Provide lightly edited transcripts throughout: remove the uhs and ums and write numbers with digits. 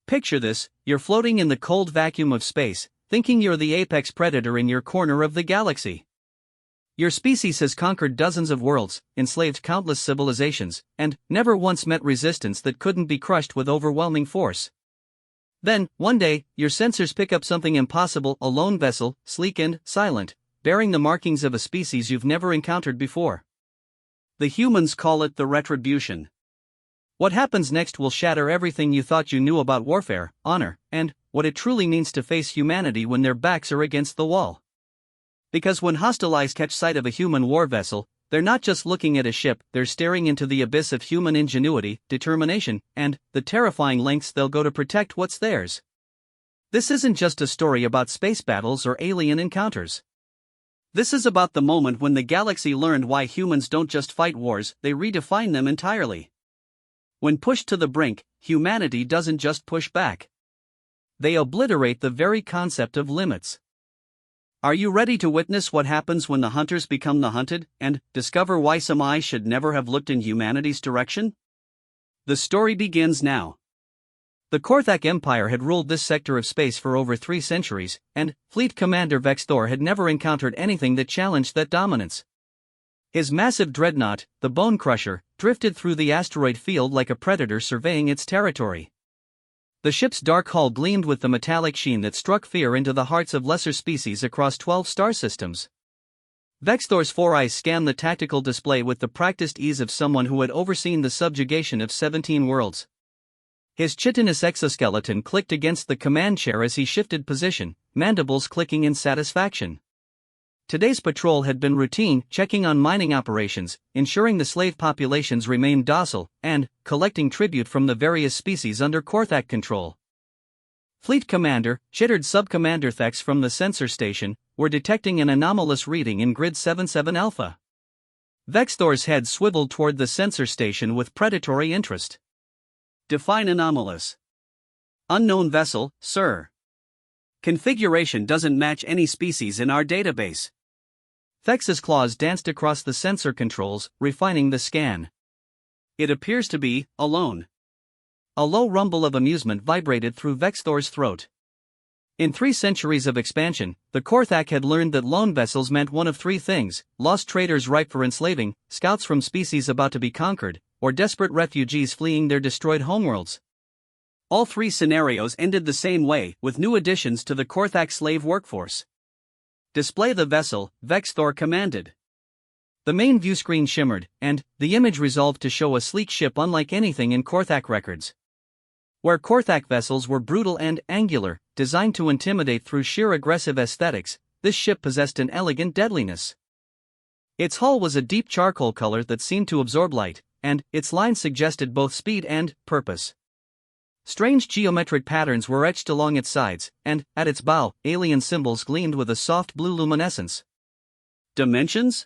Picture this: you're floating in the cold vacuum of space, thinking you're the apex predator in your corner of the galaxy. Your species has conquered dozens of worlds, enslaved countless civilizations, and never once met resistance that couldn't be crushed with overwhelming force. Then, one day, your sensors pick up something impossible: a lone vessel, sleek and silent, bearing the markings of a species you've never encountered before. The humans call it the retribution. What happens next will shatter everything you thought you knew about warfare, honor, and what it truly means to face humanity when their backs are against the wall. Because when hostile eyes catch sight of a human war vessel, they're not just looking at a ship, they're staring into the abyss of human ingenuity, determination, and the terrifying lengths they'll go to protect what's theirs. This isn't just a story about space battles or alien encounters. This is about the moment when the galaxy learned why humans don't just fight wars, they redefine them entirely. When pushed to the brink, humanity doesn't just push back. They obliterate the very concept of limits. Are you ready to witness what happens when the hunters become the hunted, and discover why some eyes should never have looked in humanity's direction? The story begins now. The Korthak Empire had ruled this sector of space for over 3 centuries, and Fleet Commander Vexthor had never encountered anything that challenged that dominance. His massive dreadnought, the Bone Crusher, drifted through the asteroid field like a predator surveying its territory. The ship's dark hull gleamed with the metallic sheen that struck fear into the hearts of lesser species across 12 star systems. Vexthor's 4 eyes scanned the tactical display with the practiced ease of someone who had overseen the subjugation of 17 worlds. His chitinous exoskeleton clicked against the command chair as he shifted position, mandibles clicking in satisfaction. Today's patrol had been routine, checking on mining operations, ensuring the slave populations remained docile, and collecting tribute from the various species under Korthak control. Fleet Commander, Chittered Subcommander Thex from the sensor station, were detecting an anomalous reading in Grid 77 Alpha. Vexthor's head swiveled toward the sensor station with predatory interest. Define anomalous. Unknown vessel, sir. Configuration doesn't match any species in our database. Thex's claws danced across the sensor controls, refining the scan. It appears to be alone. A low rumble of amusement vibrated through Vexthor's throat. In 3 centuries of expansion, the Korthak had learned that lone vessels meant one of 3 things: lost traders ripe for enslaving, scouts from species about to be conquered, or desperate refugees fleeing their destroyed homeworlds. All 3 scenarios ended the same way, with new additions to the Korthak slave workforce. Display the vessel, Vexthor commanded. The main view screen shimmered, and the image resolved to show a sleek ship unlike anything in Korthak records. Where Korthak vessels were brutal and angular, designed to intimidate through sheer aggressive aesthetics, this ship possessed an elegant deadliness. Its hull was a deep charcoal color that seemed to absorb light, and its lines suggested both speed and purpose. Strange geometric patterns were etched along its sides, and, at its bow, alien symbols gleamed with a soft blue luminescence. Dimensions?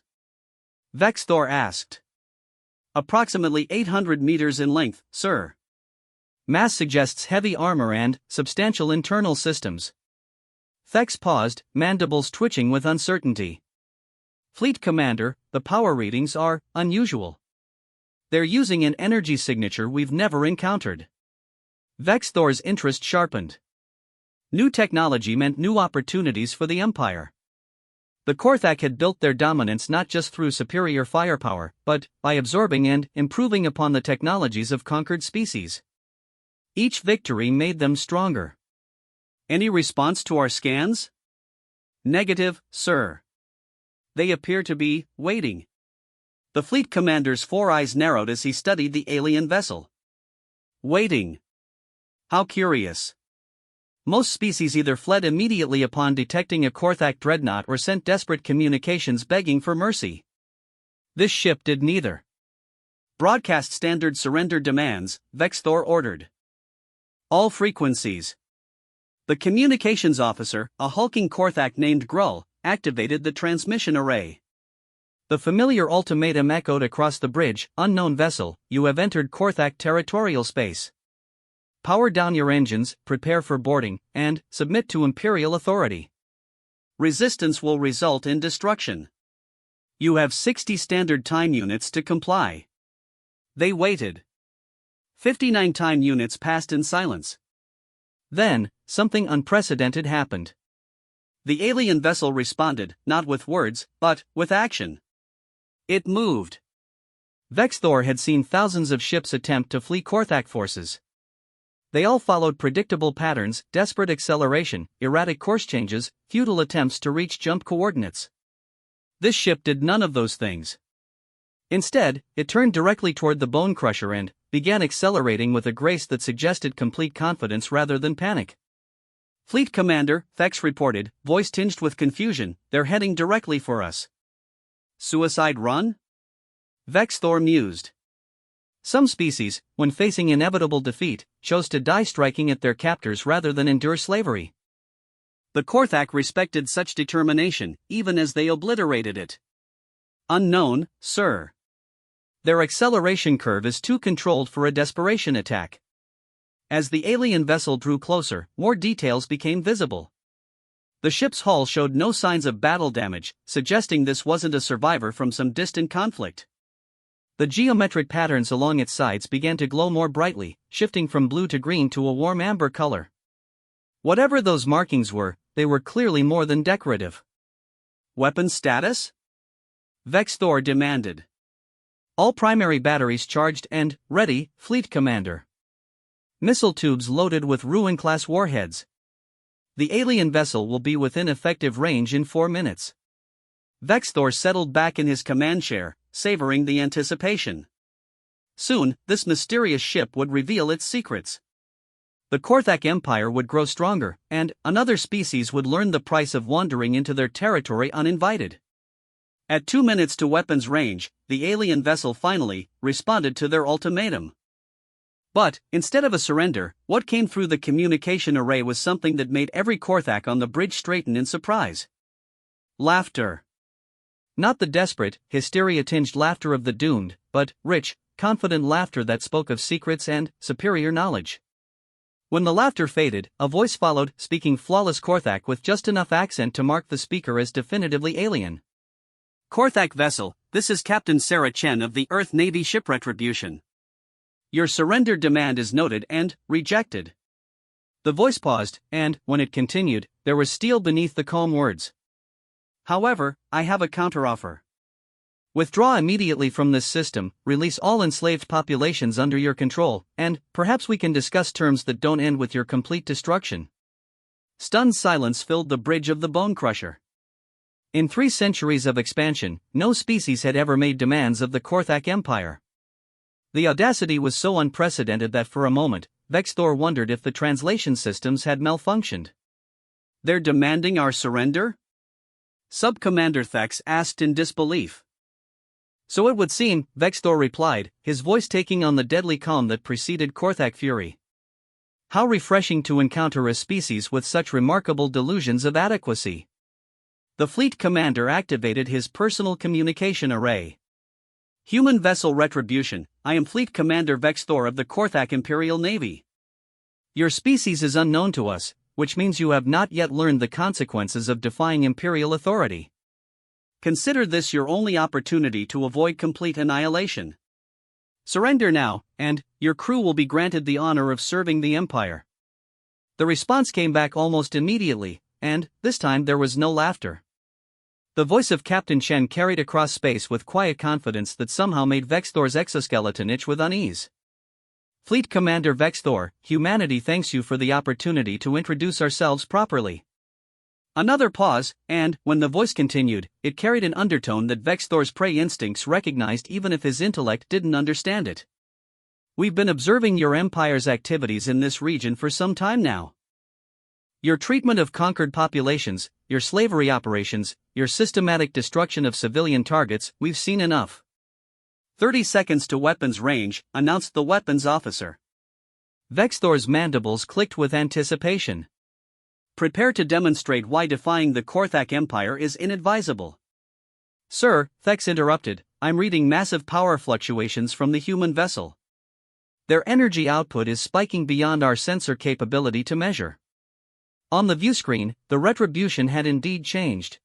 Vexthor asked. Approximately 800 meters in length, sir. Mass suggests heavy armor and substantial internal systems. Thex paused, mandibles twitching with uncertainty. Fleet Commander, the power readings are unusual. They're using an energy signature we've never encountered. Vexthor's interest sharpened. New technology meant new opportunities for the Empire. The Korthak had built their dominance not just through superior firepower, but by absorbing and improving upon the technologies of conquered species. Each victory made them stronger. Any response to our scans? Negative, sir. They appear to be waiting. The fleet commander's 4 eyes narrowed as he studied the alien vessel. Waiting. How curious. Most species either fled immediately upon detecting a Korthak dreadnought or sent desperate communications begging for mercy. This ship did neither. Broadcast standard surrender demands, Vexthor ordered. All frequencies. The communications officer, a hulking Korthak named Grull, activated the transmission array. The familiar ultimatum echoed across the bridge: unknown vessel, you have entered Korthak territorial space. Power down your engines, prepare for boarding, and submit to Imperial authority. Resistance will result in destruction. You have 60 standard time units to comply. They waited. 59 time units passed in silence. Then, something unprecedented happened. The alien vessel responded, not with words, but with action. It moved. Vexthor had seen thousands of ships attempt to flee Korthak forces. They all followed predictable patterns: desperate acceleration, erratic course changes, futile attempts to reach jump coordinates. This ship did none of those things. Instead, it turned directly toward the Bone Crusher and began accelerating with a grace that suggested complete confidence rather than panic. "Fleet Commander," Vex reported, voice tinged with confusion, "they're heading directly for us." "Suicide run?" Vexthor mused. Some species, when facing inevitable defeat, chose to die striking at their captors rather than endure slavery. The Korthak respected such determination, even as they obliterated it. "Unknown, sir. Their acceleration curve is too controlled for a desperation attack." As the alien vessel drew closer, more details became visible. The ship's hull showed no signs of battle damage, suggesting this wasn't a survivor from some distant conflict. The geometric patterns along its sides began to glow more brightly, shifting from blue to green to a warm amber color. Whatever those markings were, they were clearly more than decorative. "Weapon status?" Vexthor demanded. "All primary batteries charged and ready, Fleet Commander. Missile tubes loaded with Ruin-class warheads. The alien vessel will be within effective range in 4 minutes." Vexthor settled back in his command chair, savoring the anticipation. Soon, this mysterious ship would reveal its secrets. The Korthak Empire would grow stronger, and another species would learn the price of wandering into their territory uninvited. At 2 minutes to weapons range, the alien vessel finally responded to their ultimatum. But, instead of a surrender, what came through the communication array was something that made every Korthak on the bridge straighten in surprise. Laughter. Not the desperate, hysteria-tinged laughter of the doomed, but rich, confident laughter that spoke of secrets and superior knowledge. When the laughter faded, a voice followed, speaking flawless Korthak with just enough accent to mark the speaker as definitively alien. "Korthak vessel, this is Captain Sarah Chen of the Earth Navy Ship Retribution. Your surrender demand is noted and rejected." The voice paused, and, when it continued, there was steel beneath the calm words. "However, I have a counteroffer. Withdraw immediately from this system, release all enslaved populations under your control, and perhaps we can discuss terms that don't end with your complete destruction." Stunned silence filled the bridge of the Bone Crusher. In 3 centuries of expansion, no species had ever made demands of the Korthak Empire. The audacity was so unprecedented that for a moment, Vexthor wondered if the translation systems had malfunctioned. "They're demanding our surrender?" Sub-Commander Thex asked in disbelief. "So it would seem," Vexthor replied, his voice taking on the deadly calm that preceded Korthak fury. "How refreshing to encounter a species with such remarkable delusions of adequacy." The fleet commander activated his personal communication array. "Human vessel Retribution, I am Fleet Commander Vexthor of the Korthak Imperial Navy. Your species is unknown to us, which means you have not yet learned the consequences of defying Imperial authority. Consider this your only opportunity to avoid complete annihilation. Surrender now, and your crew will be granted the honor of serving the Empire." The response came back almost immediately, and, this time there was no laughter. The voice of Captain Chen carried across space with quiet confidence that somehow made Vexthor's exoskeleton itch with unease. "Fleet Commander Vexthor, humanity thanks you for the opportunity to introduce ourselves properly." Another pause, and, when the voice continued, it carried an undertone that Vexthor's prey instincts recognized even if his intellect didn't understand it. "We've been observing your Empire's activities in this region for some time now. Your treatment of conquered populations, your slavery operations, your systematic destruction of civilian targets, we've seen enough. 30 seconds to weapons range," announced the weapons officer. Vexthor's mandibles clicked with anticipation. "Prepare to demonstrate why defying the Korthak Empire is inadvisable." "Sir," Thex interrupted, "I'm reading massive power fluctuations from the human vessel. Their energy output is spiking beyond our sensor capability to measure." On the viewscreen, the Retribution had indeed changed.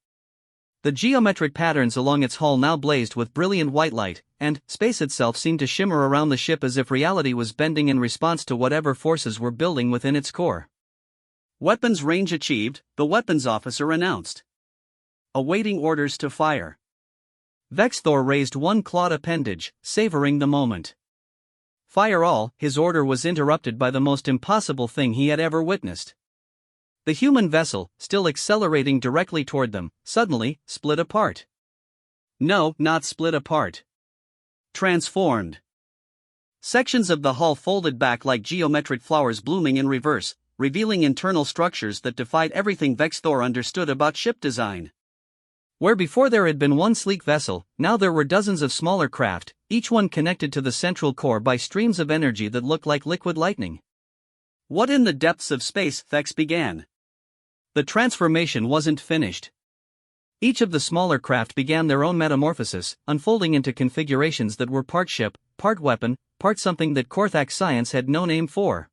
The geometric patterns along its hull now blazed with brilliant white light, and space itself seemed to shimmer around the ship as if reality was bending in response to whatever forces were building within its core. Weapons range achieved, the weapons officer announced. Awaiting orders to fire. Vexthor raised one clawed appendage, savoring the moment. Fire all, his order was interrupted by the most impossible thing he had ever witnessed. The human vessel, still accelerating directly toward them, suddenly split apart. No, not split apart. Transformed. Sections of the hull folded back like geometric flowers blooming in reverse, revealing internal structures that defied everything Vexthor understood about ship design. Where before there had been one sleek vessel, now there were dozens of smaller craft, each one connected to the central core by streams of energy that looked like liquid lightning. What in the depths of space? Vex began. The transformation wasn't finished. Each of the smaller craft began their own metamorphosis, unfolding into configurations that were part ship, part weapon, part something that Korthak science had no name for.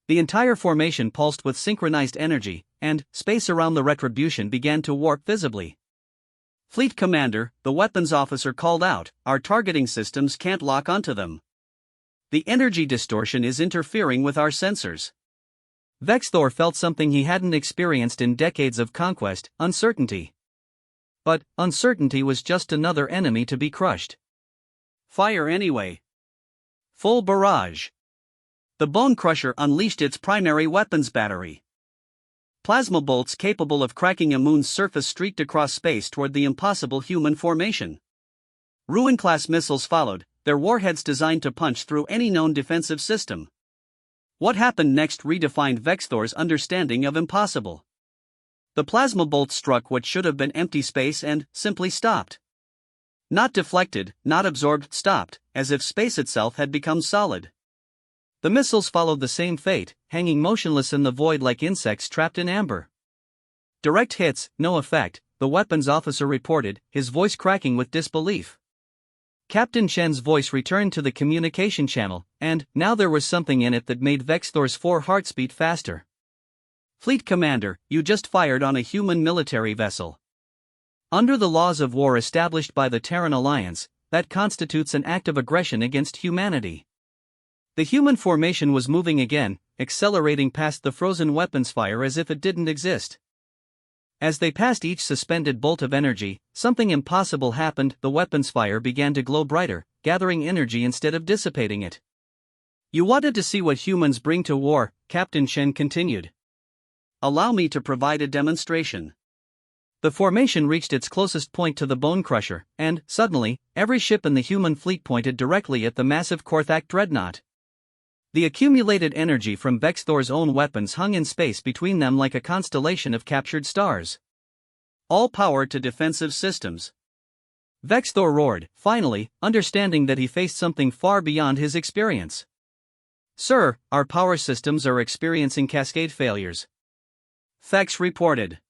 The entire formation pulsed with synchronized energy, and space around the retribution began to warp visibly. Fleet Commander, the weapons officer called out, our targeting systems can't lock onto them. The energy distortion is interfering with our sensors. Vexthor felt something he hadn't experienced in decades of conquest, uncertainty. But uncertainty was just another enemy to be crushed. Fire anyway. Full barrage. The Bone Crusher unleashed its primary weapons battery. Plasma bolts capable of cracking a moon's surface streaked across space toward the impossible human formation. Ruin-class missiles followed, their warheads designed to punch through any known defensive system. What happened next redefined Vexthor's understanding of impossible. The plasma bolt struck what should have been empty space and simply stopped. Not deflected, not absorbed, stopped, as if space itself had become solid. The missiles followed the same fate, hanging motionless in the void like insects trapped in amber. Direct hits, no effect, the weapons officer reported, his voice cracking with disbelief. Captain Shen's voice returned to the communication channel, and now there was something in it that made Vexthor's 4 hearts beat faster. Fleet Commander, you just fired on a human military vessel. Under the laws of war established by the Terran Alliance, that constitutes an act of aggression against humanity. The human formation was moving again, accelerating past the frozen weapons fire as if it didn't exist. As they passed each suspended bolt of energy, something impossible happened. The weapons fire began to glow brighter, gathering energy instead of dissipating it. You wanted to see what humans bring to war, Captain Shen continued. Allow me to provide a demonstration. The formation reached its closest point to the Bone Crusher, and, suddenly, every ship in the human fleet pointed directly at the massive Korthak dreadnought. The accumulated energy from Vexthor's own weapons hung in space between them like a constellation of captured stars. All power to defensive systems. Vexthor roared, finally, understanding that he faced something far beyond his experience. Sir, our power systems are experiencing cascade failures. Vex reported.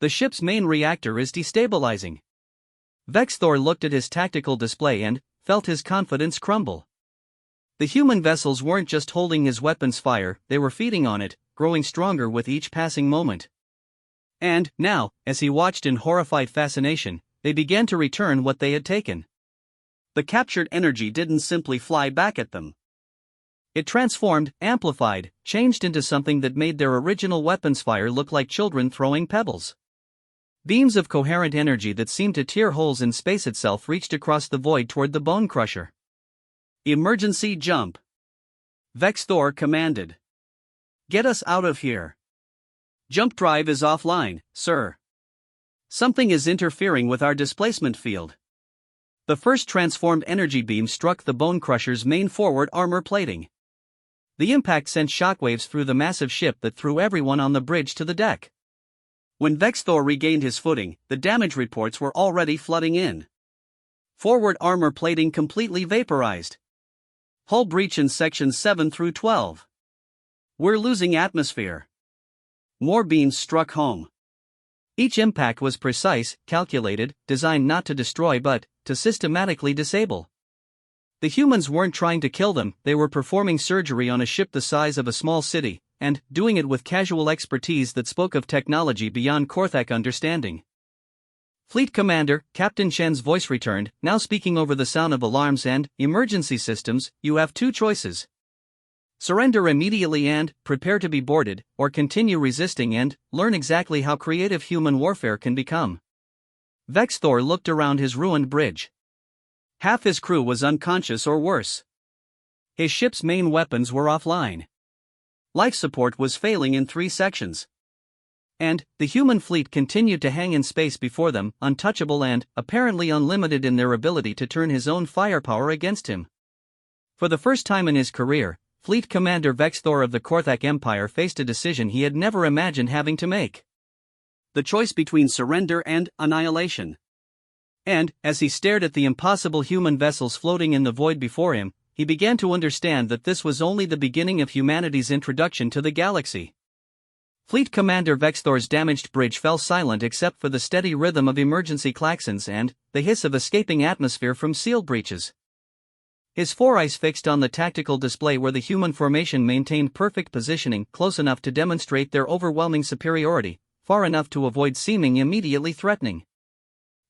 The ship's main reactor is destabilizing. Vexthor looked at his tactical display and felt his confidence crumble. The human vessels weren't just holding his weapons fire, they were feeding on it, growing stronger with each passing moment. And, now, as he watched in horrified fascination, they began to return what they had taken. The captured energy didn't simply fly back at them. It transformed, amplified, changed into something that made their original weapons fire look like children throwing pebbles. Beams of coherent energy that seemed to tear holes in space itself reached across the void toward the Bone Crusher. Emergency jump. Vexthor commanded. Get us out of here. Jump drive is offline, sir. Something is interfering with our displacement field. The first transformed energy beam struck the Bone Crusher's main forward armor plating. The impact sent shockwaves through the massive ship that threw everyone on the bridge to the deck. When Vexthor regained his footing, the damage reports were already flooding in. Forward armor plating completely vaporized. Hull breach in sections 7 through 12. We're losing atmosphere. More beams struck home. Each impact was precise, calculated, designed not to destroy but to systematically disable. The humans weren't trying to kill them, they were performing surgery on a ship the size of a small city, and doing it with casual expertise that spoke of technology beyond Korthak understanding. Fleet Commander, Captain Shen's voice returned, now speaking over the sound of alarms and emergency systems. You have 2 choices. Surrender immediately and prepare to be boarded, or continue resisting and learn exactly how creative human warfare can become. Vexthor looked around his ruined bridge. Half his crew was unconscious or worse. His ship's main weapons were offline. Life support was failing in 3 sections. And the human fleet continued to hang in space before them, untouchable and apparently unlimited in their ability to turn his own firepower against him. For the first time in his career, Fleet Commander Vexthor of the Korthak Empire faced a decision he had never imagined having to make. The choice between surrender and annihilation. And, as he stared at the impossible human vessels floating in the void before him, he began to understand that this was only the beginning of humanity's introduction to the galaxy. Fleet Commander Vexthor's damaged bridge fell silent except for the steady rhythm of emergency klaxons and the hiss of escaping atmosphere from seal breaches. His 4 eyes fixed on the tactical display where the human formation maintained perfect positioning, close enough to demonstrate their overwhelming superiority, far enough to avoid seeming immediately threatening.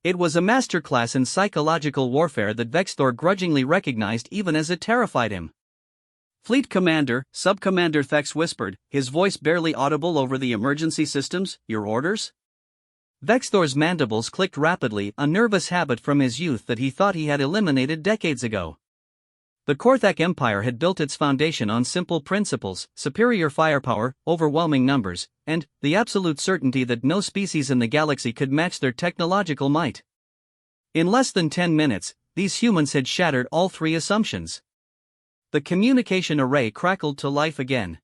It was a masterclass in psychological warfare that Vexthor grudgingly recognized even as it terrified him. Fleet Commander, Subcommander Thex whispered, his voice barely audible over the emergency systems, "Your orders?" Vexthor's mandibles clicked rapidly, a nervous habit from his youth that he thought he had eliminated decades ago. The Korthak Empire had built its foundation on simple principles: superior firepower, overwhelming numbers, and the absolute certainty that no species in the galaxy could match their technological might. In less than 10 minutes, these humans had shattered all 3 assumptions. The communication array crackled to life again.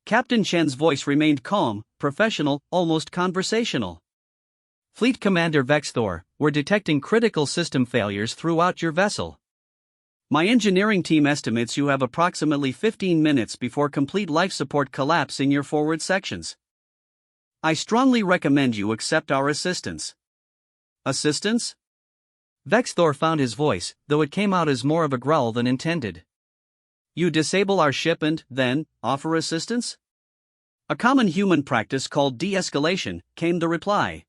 Captain Chen's voice remained calm, professional, almost conversational. "Fleet Commander Vexthor, we're detecting critical system failures throughout your vessel. My engineering team estimates you have approximately 15 minutes before complete life support collapse in your forward sections. I strongly recommend you accept our assistance." Assistance? Vexthor found his voice, though it came out as more of a growl than intended. "You disable our ship and, then, offer assistance?" "A common human practice called de-escalation," came the reply.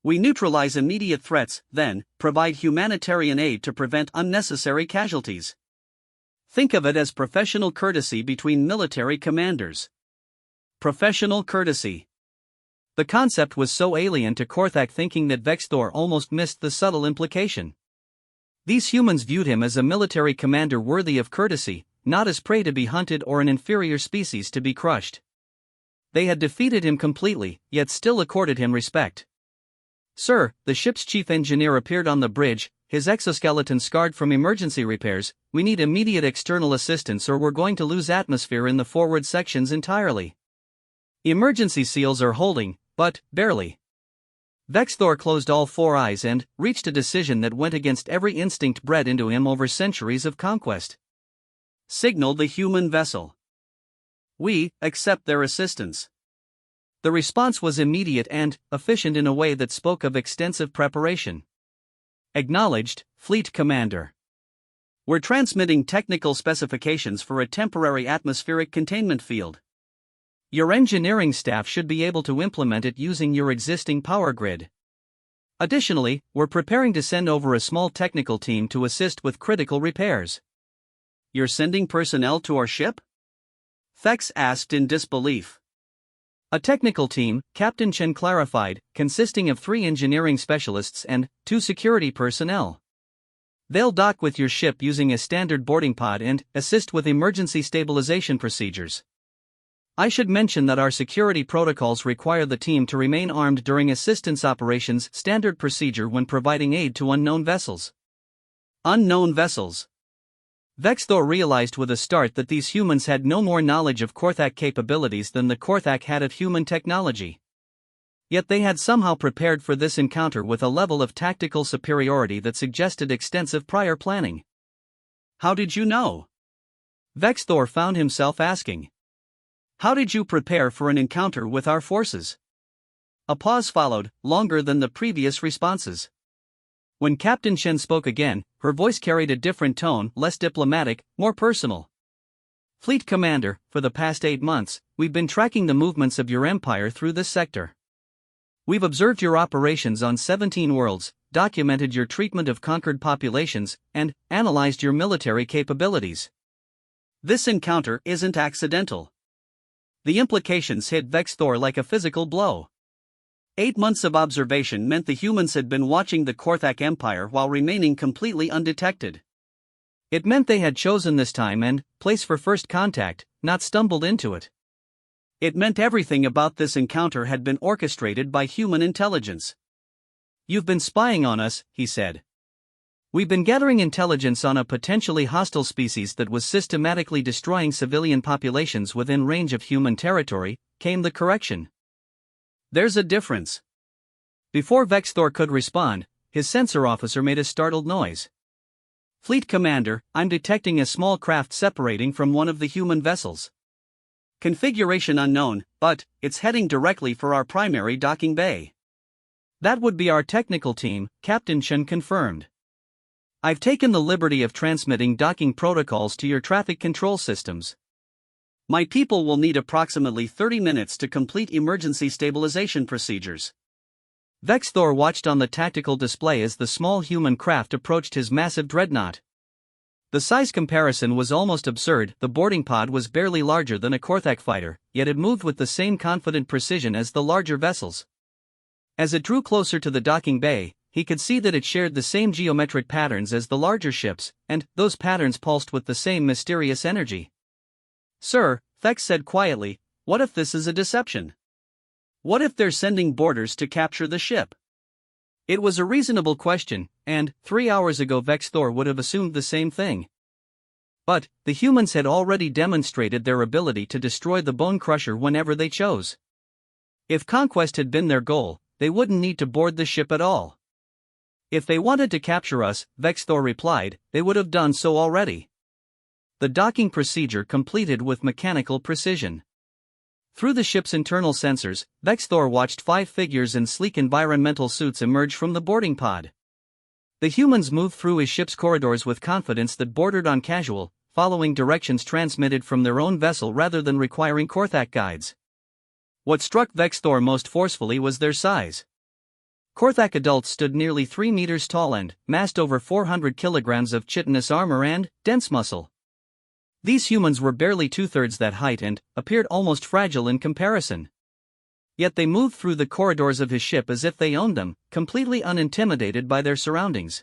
"We neutralize immediate threats, then provide humanitarian aid to prevent unnecessary casualties. Think of it as professional courtesy between military commanders." Professional courtesy. The concept was so alien to Korthak thinking that Vexthor almost missed the subtle implication. These humans viewed him as a military commander worthy of courtesy, not as prey to be hunted or an inferior species to be crushed. They had defeated him completely, yet still accorded him respect. "Sir," the ship's chief engineer appeared on the bridge, his exoskeleton scarred from emergency repairs, "we need immediate external assistance or we're going to lose atmosphere in the forward sections entirely. Emergency seals are holding, but barely." Vexthor closed all 4 eyes and reached a decision that went against every instinct bred into him over centuries of conquest. "Signal the human vessel. We accept their assistance." The response was immediate and efficient in a way that spoke of extensive preparation. "Acknowledged, Fleet Commander. We're transmitting technical specifications for a temporary atmospheric containment field. Your engineering staff should be able to implement it using your existing power grid. Additionally, we're preparing to send over a small technical team to assist with critical repairs." "You're sending personnel to our ship?" Thex asked in disbelief. "A technical team," Captain Chen clarified, "consisting of 3 engineering specialists and 2 security personnel. They'll dock with your ship using a standard boarding pod and assist with emergency stabilization procedures. I should mention that our security protocols require the team to remain armed during assistance operations, standard procedure when providing aid to unknown vessels." Unknown vessels. Vexthor realized with a start that these humans had no more knowledge of Korthak capabilities than the Korthak had of human technology. Yet they had somehow prepared for this encounter with a level of tactical superiority that suggested extensive prior planning. "How did you know?" Vexthor found himself asking. "How did you prepare for an encounter with our forces?" A pause followed, longer than the previous responses. When Captain Chen spoke again, her voice carried a different tone, less diplomatic, more personal. "Fleet Commander, for the past 8 months, we've been tracking the movements of your empire through this sector. We've observed your operations on 17 worlds, documented your treatment of conquered populations, and analyzed your military capabilities. This encounter isn't accidental. The implications hit Vex Thor like a physical blow. 8 months of observation meant the humans had been watching the Korthak Empire while remaining completely undetected. It meant they had chosen this time and place for first contact, not stumbled into it. It meant everything about this encounter had been orchestrated by human intelligence. "You've been spying on us," he said. "We've been gathering intelligence on a potentially hostile species that was systematically destroying civilian populations within range of human territory," came the correction. "There's a difference." Before Vex Thor could respond, his sensor officer made a startled noise. "Fleet Commander, I'm detecting a small craft separating from one of the human vessels. Configuration unknown, but it's heading directly for our primary docking bay." "That would be our technical team," Captain Chen confirmed. "I've taken the liberty of transmitting docking protocols to your traffic control systems. My people will need approximately 30 minutes to complete emergency stabilization procedures." Vex Thor watched on the tactical display as the small human craft approached his massive dreadnought. The size comparison was almost absurd. The boarding pod was barely larger than a Korthak fighter, yet it moved with the same confident precision as the larger vessels. As it drew closer to the docking bay, he could see that it shared the same geometric patterns as the larger ships, and those patterns pulsed with the same mysterious energy. "Sir," Vex said quietly, "what if this is a deception? What if they're sending boarders to capture the ship?" It was a reasonable question, and 3 hours ago Vex Thor would have assumed the same thing. But the humans had already demonstrated their ability to destroy the Bone Crusher whenever they chose. If conquest had been their goal, they wouldn't need to board the ship at all. "If they wanted to capture us," Vex Thor replied, "they would have done so already." The docking procedure completed with mechanical precision. Through the ship's internal sensors, Vex Thor watched 5 figures in sleek environmental suits emerge from the boarding pod. The humans moved through his ship's corridors with confidence that bordered on casual, following directions transmitted from their own vessel rather than requiring Korthak guides. What struck Vex Thor most forcefully was their size. Korthak adults stood nearly 3 meters tall and massed over 400 kilograms of chitinous armor and dense muscle. These humans were barely 2/3 that height and appeared almost fragile in comparison. Yet they moved through the corridors of his ship as if they owned them, completely unintimidated by their surroundings.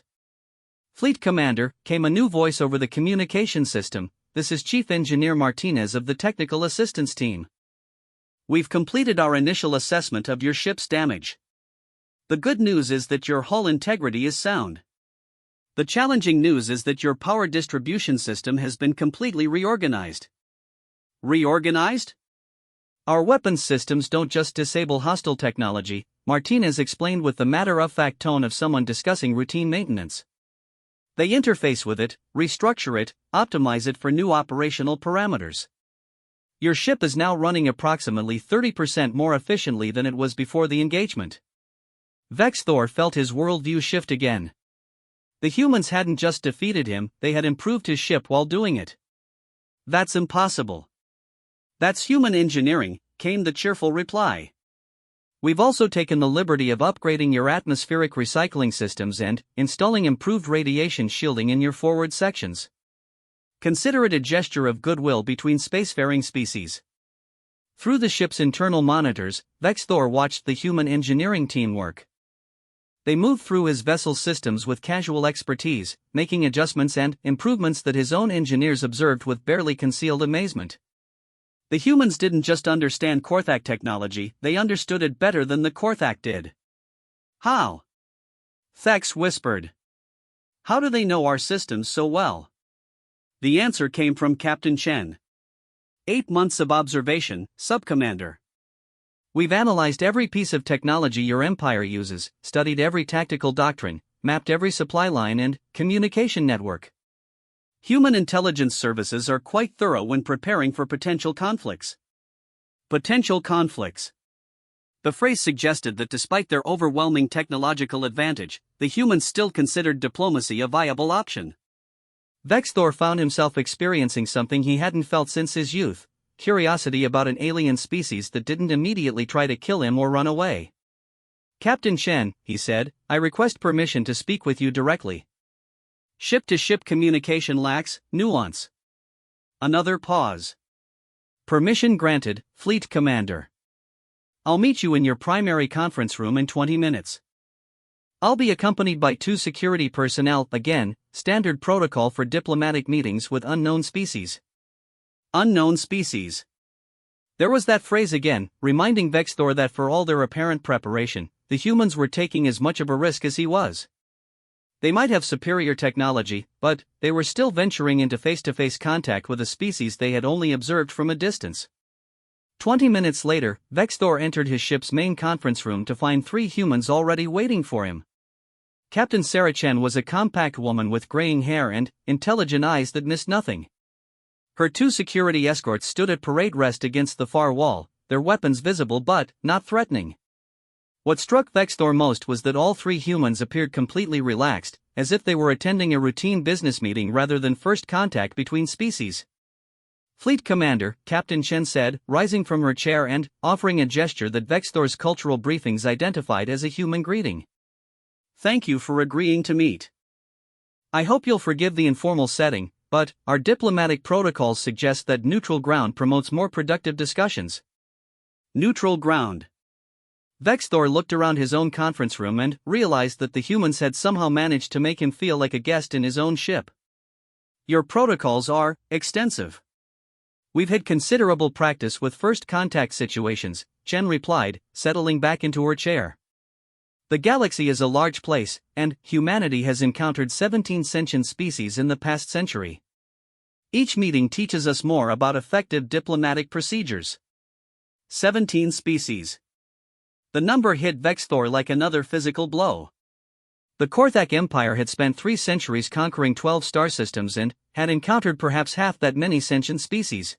"Fleet Commander," came a new voice over the communication system, "this is Chief Engineer Martinez of the Technical Assistance Team. We've completed our initial assessment of your ship's damage. The good news is that your hull integrity is sound. The challenging news is that your power distribution system has been completely reorganized." "Reorganized?" "Our weapons systems don't just disable hostile technology," Martinez explained with the matter-of-fact tone of someone discussing routine maintenance. "They interface with it, restructure it, optimize it for new operational parameters. Your ship is now running approximately 30% more efficiently than it was before the engagement." Vex Thor felt his worldview shift again. The humans hadn't just defeated him, they had improved his ship while doing it. "That's impossible." "That's human engineering," came the cheerful reply. "We've also taken the liberty of upgrading your atmospheric recycling systems and installing improved radiation shielding in your forward sections. Consider it a gesture of goodwill between spacefaring species." Through the ship's internal monitors, Vex Thor watched the human engineering team work. They moved through his vessel's systems with casual expertise, making adjustments and improvements that his own engineers observed with barely concealed amazement. The humans didn't just understand Korthak technology, they understood it better than the Korthak did. "How?" Vex whispered. "How do they know our systems so well?" The answer came from Captain Chen. 8 months of observation, Subcommander. "We've analyzed every piece of technology your empire uses, studied every tactical doctrine, mapped every supply line and communication network. Human intelligence services are quite thorough when preparing for potential conflicts." Potential conflicts. The phrase suggested that despite their overwhelming technological advantage, the humans still considered diplomacy a viable option. Vex Thor found himself experiencing something he hadn't felt since his youth: curiosity about an alien species that didn't immediately try to kill him or run away. "Captain Chen," he said, "I request permission to speak with you directly." Ship-to-ship communication lacks nuance. Another pause. Permission granted, Fleet Commander. I'll meet you in your primary conference room in 20 minutes. I'll be accompanied by 2 security personnel, again, standard protocol for diplomatic meetings with unknown species. Unknown species. There was that phrase again, reminding Vexthor that for all their apparent preparation, the humans were taking as much of a risk as he was. They might have superior technology, but they were still venturing into face-to-face contact with a species they had only observed from a distance. 20 minutes later, Vexthor entered his ship's main conference room to find 3 humans already waiting for him. Captain Sarah Chen was a compact woman with graying hair and intelligent eyes that missed nothing. Her 2 security escorts stood at parade rest against the far wall, their weapons visible but not threatening. What struck Vexthor most was that all 3 humans appeared completely relaxed, as if they were attending a routine business meeting rather than first contact between species. Fleet Commander, Captain Chen said, rising from her chair and offering a gesture that Vexthor's cultural briefings identified as a human greeting. Thank you for agreeing to meet. I hope you'll forgive the informal setting, but our diplomatic protocols suggest that neutral ground promotes more productive discussions. Neutral ground. Vexthor looked around his own conference room and realized that the humans had somehow managed to make him feel like a guest in his own ship. Your protocols are extensive. We've had considerable practice with first contact situations, Chen replied, settling back into her chair. The galaxy is a large place, and humanity has encountered 17 sentient species in the past century. Each meeting teaches us more about effective diplomatic procedures. 17 species. The number hit Vexthor like another physical blow. The Korthak Empire had spent 3 centuries conquering 12 star systems and had encountered perhaps half that many sentient species.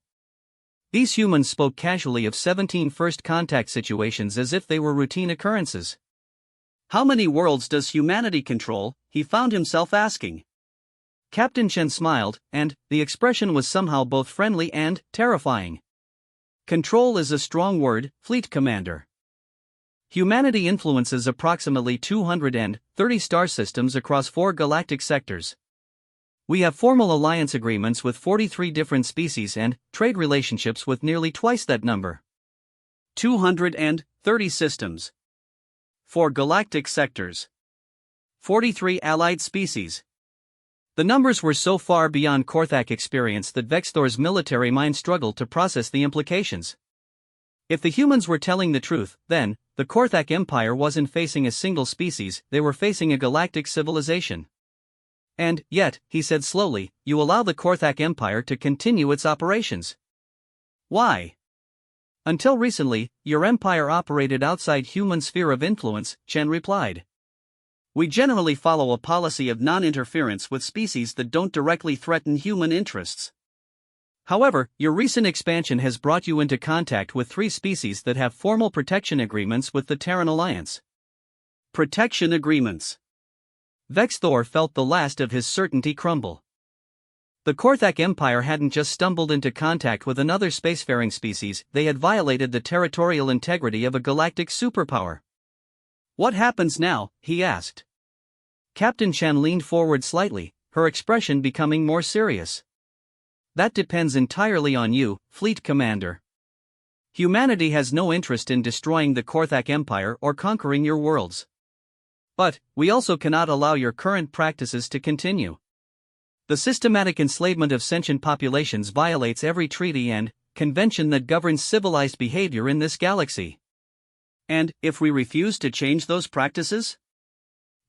These humans spoke casually of 17 first contact situations as if they were routine occurrences. How many worlds does humanity control? He found himself asking. Captain Chen smiled, and the expression was somehow both friendly and terrifying. Control is a strong word, Fleet Commander. Humanity influences approximately 230 star systems across 4 galactic sectors. We have formal alliance agreements with 43 different species and trade relationships with nearly twice that number. 230 systems. 4 galactic sectors. 43 allied species. The numbers were so far beyond Korthak experience that Vexthor's military mind struggled to process the implications. If the humans were telling the truth, then the Korthak Empire wasn't facing a single species, they were facing a galactic civilization. And yet, he said slowly, you allow the Korthak Empire to continue its operations. Why? Until recently, your empire operated outside human sphere of influence, Chen replied. We generally follow a policy of non-interference with species that don't directly threaten human interests. However, your recent expansion has brought you into contact with 3 species that have formal protection agreements with the Terran Alliance. Protection agreements. Vexthor felt the last of his certainty crumble. The Korthak Empire hadn't just stumbled into contact with another spacefaring species, they had violated the territorial integrity of a galactic superpower. What happens now? He asked. Captain Chen leaned forward slightly, her expression becoming more serious. That depends entirely on you, Fleet Commander. Humanity has no interest in destroying the Korthak Empire or conquering your worlds. But we also cannot allow your current practices to continue. The systematic enslavement of sentient populations violates every treaty and convention that governs civilized behavior in this galaxy. And if we refuse to change those practices?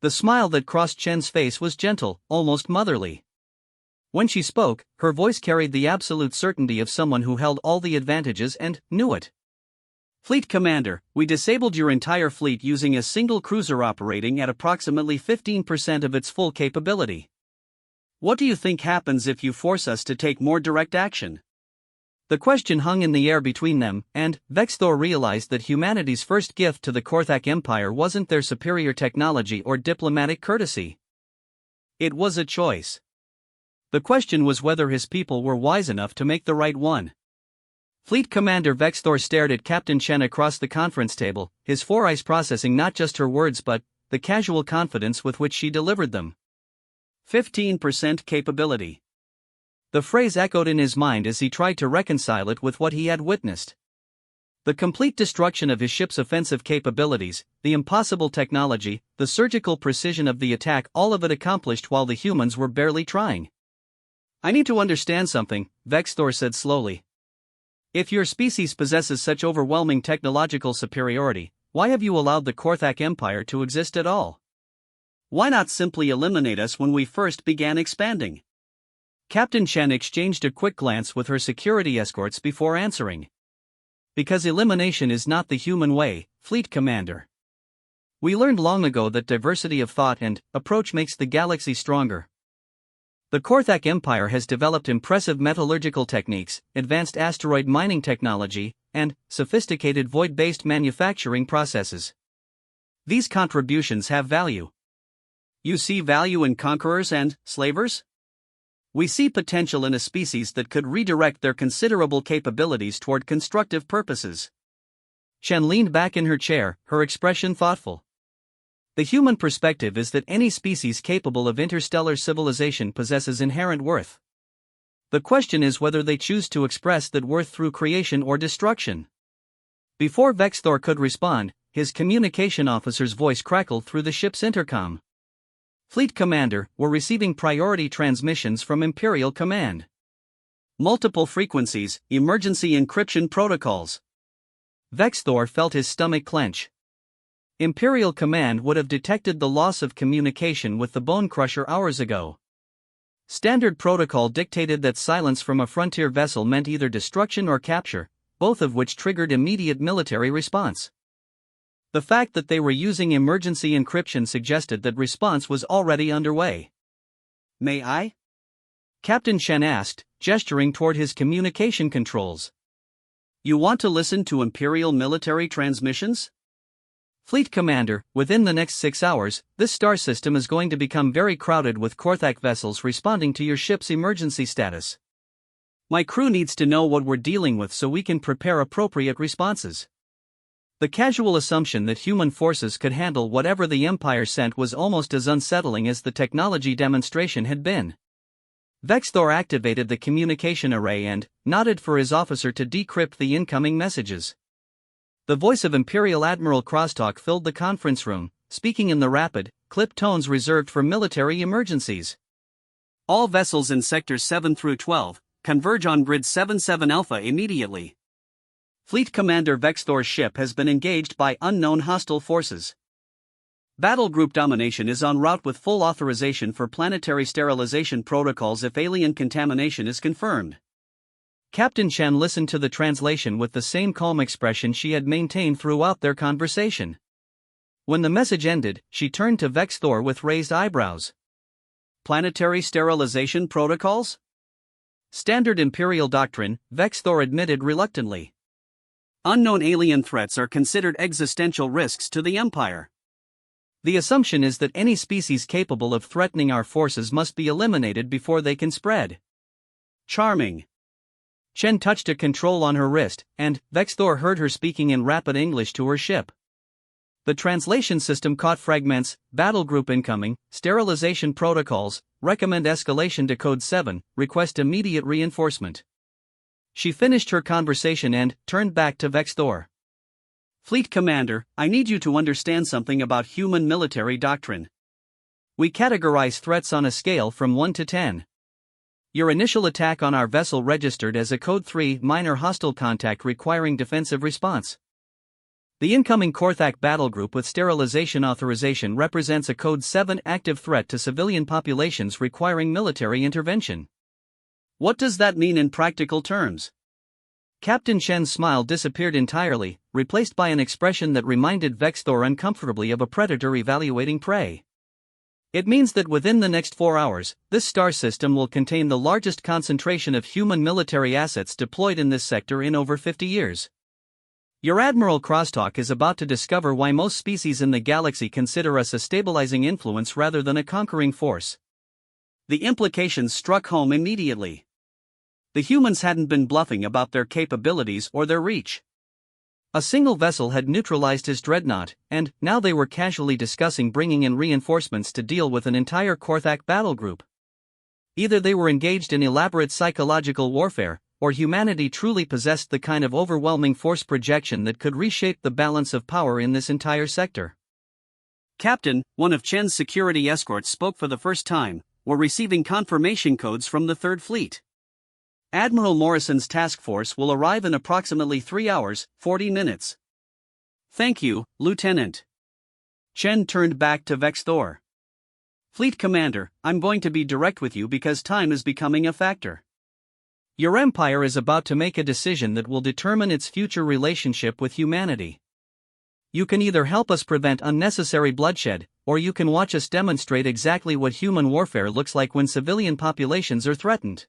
The smile that crossed Chen's face was gentle, almost motherly. When she spoke, her voice carried the absolute certainty of someone who held all the advantages and knew it. Fleet Commander, we disabled your entire fleet using a single cruiser operating at approximately 15% of its full capability. What do you think happens if you force us to take more direct action? The question hung in the air between them, and Vexthor realized that humanity's first gift to the Korthak Empire wasn't their superior technology or diplomatic courtesy. It was a choice. The question was whether his people were wise enough to make the right one. Fleet Commander Vexthor stared at Captain Chen across the conference table, his 4 eyes processing not just her words but the casual confidence with which she delivered them. 15% capability. The phrase echoed in his mind as he tried to reconcile it with what he had witnessed. The complete destruction of his ship's offensive capabilities, the impossible technology, the surgical precision of the attack, all of it accomplished while the humans were barely trying. "I need to understand something," Vexthor said slowly. "If your species possesses such overwhelming technological superiority, why have you allowed the Korthak Empire to exist at all? Why not simply eliminate us when we first began expanding?" Captain Chen exchanged a quick glance with her security escorts before answering. "Because elimination is not the human way, Fleet Commander. We learned long ago that diversity of thought and approach makes the galaxy stronger. The Korthak Empire has developed impressive metallurgical techniques, advanced asteroid mining technology, and sophisticated void-based manufacturing processes. These contributions have value." "You see value in conquerors and slavers?" "We see potential in a species that could redirect their considerable capabilities toward constructive purposes." Chen leaned back in her chair, her expression thoughtful. "The human perspective is that any species capable of interstellar civilization possesses inherent worth. The question is whether they choose to express that worth through creation or destruction." Before Vexthor could respond, his communication officer's voice crackled through the ship's intercom. "Fleet Commander, we're receiving priority transmissions from Imperial Command. Multiple frequencies, emergency encryption protocols." Vexthor felt his stomach clench. Imperial Command would have detected the loss of communication with the Bone Crusher hours ago. Standard protocol dictated that silence from a frontier vessel meant either destruction or capture, both of which triggered immediate military response. The fact that they were using emergency encryption suggested that response was already underway. "May I?" Captain Chen asked, gesturing toward his communication controls. "You want to listen to Imperial military transmissions?" "Fleet Commander, within the next 6 hours, this star system is going to become very crowded with Korthak vessels responding to your ship's emergency status. My crew needs to know what we're dealing with so we can prepare appropriate responses." The casual assumption that human forces could handle whatever the Empire sent was almost as unsettling as the technology demonstration had been. Vexthor activated the communication array and nodded for his officer to decrypt the incoming messages. The voice of Imperial Admiral Crosstalk filled the conference room, speaking in the rapid, clipped tones reserved for military emergencies. "All vessels in sectors 7 through 12, converge on grid 77 Alpha immediately. Fleet Commander Vexthor's ship has been engaged by unknown hostile forces. Battle group domination is en route with full authorization for planetary sterilization protocols if alien contamination is confirmed." Captain Chen listened to the translation with the same calm expression she had maintained throughout their conversation. When the message ended, she turned to Vexthor with raised eyebrows. "Planetary sterilization protocols?" "Standard Imperial doctrine," Vexthor admitted reluctantly. "Unknown alien threats are considered existential risks to the Empire. The assumption is that any species capable of threatening our forces must be eliminated before they can spread." "Charming." Chen touched a control on her wrist, and Vexthor heard her speaking in rapid English to her ship. The translation system caught fragments: battle group incoming, sterilization protocols, recommend escalation to code 7, request immediate reinforcement. She finished her conversation and turned back to Vexthor. "Fleet Commander, I need you to understand something about human military doctrine. We categorize threats on a scale from 1 to 10. Your initial attack on our vessel registered as a Code 3 minor hostile contact requiring defensive response. The incoming Korthak battle group with sterilization authorization represents a Code 7 active threat to civilian populations requiring military intervention. What does that mean in practical terms?" Captain Chen's smile disappeared entirely, replaced by an expression that reminded Vexthor uncomfortably of a predator evaluating prey. "It means that within the next 4 hours, this star system will contain the largest concentration of human military assets deployed in this sector in over 50 years. Your Admiral Crosstalk is about to discover why most species in the galaxy consider us a stabilizing influence rather than a conquering force." The implications struck home immediately. The humans hadn't been bluffing about their capabilities or their reach. A single vessel had neutralized his dreadnought, and now they were casually discussing bringing in reinforcements to deal with an entire Korthak battle group. Either they were engaged in elaborate psychological warfare, or humanity truly possessed the kind of overwhelming force projection that could reshape the balance of power in this entire sector. Captain, one of Chen's security escorts spoke for the first time. We're receiving confirmation codes from the Third Fleet. Admiral Morrison's task force will arrive in approximately 3 hours, 40 minutes. Thank you, Lieutenant. Chen turned back to Vexthor. Fleet Commander, I'm going to be direct with you because time is becoming a factor. Your empire is about to make a decision that will determine its future relationship with humanity. You can either help us prevent unnecessary bloodshed, or you can watch us demonstrate exactly what human warfare looks like when civilian populations are threatened.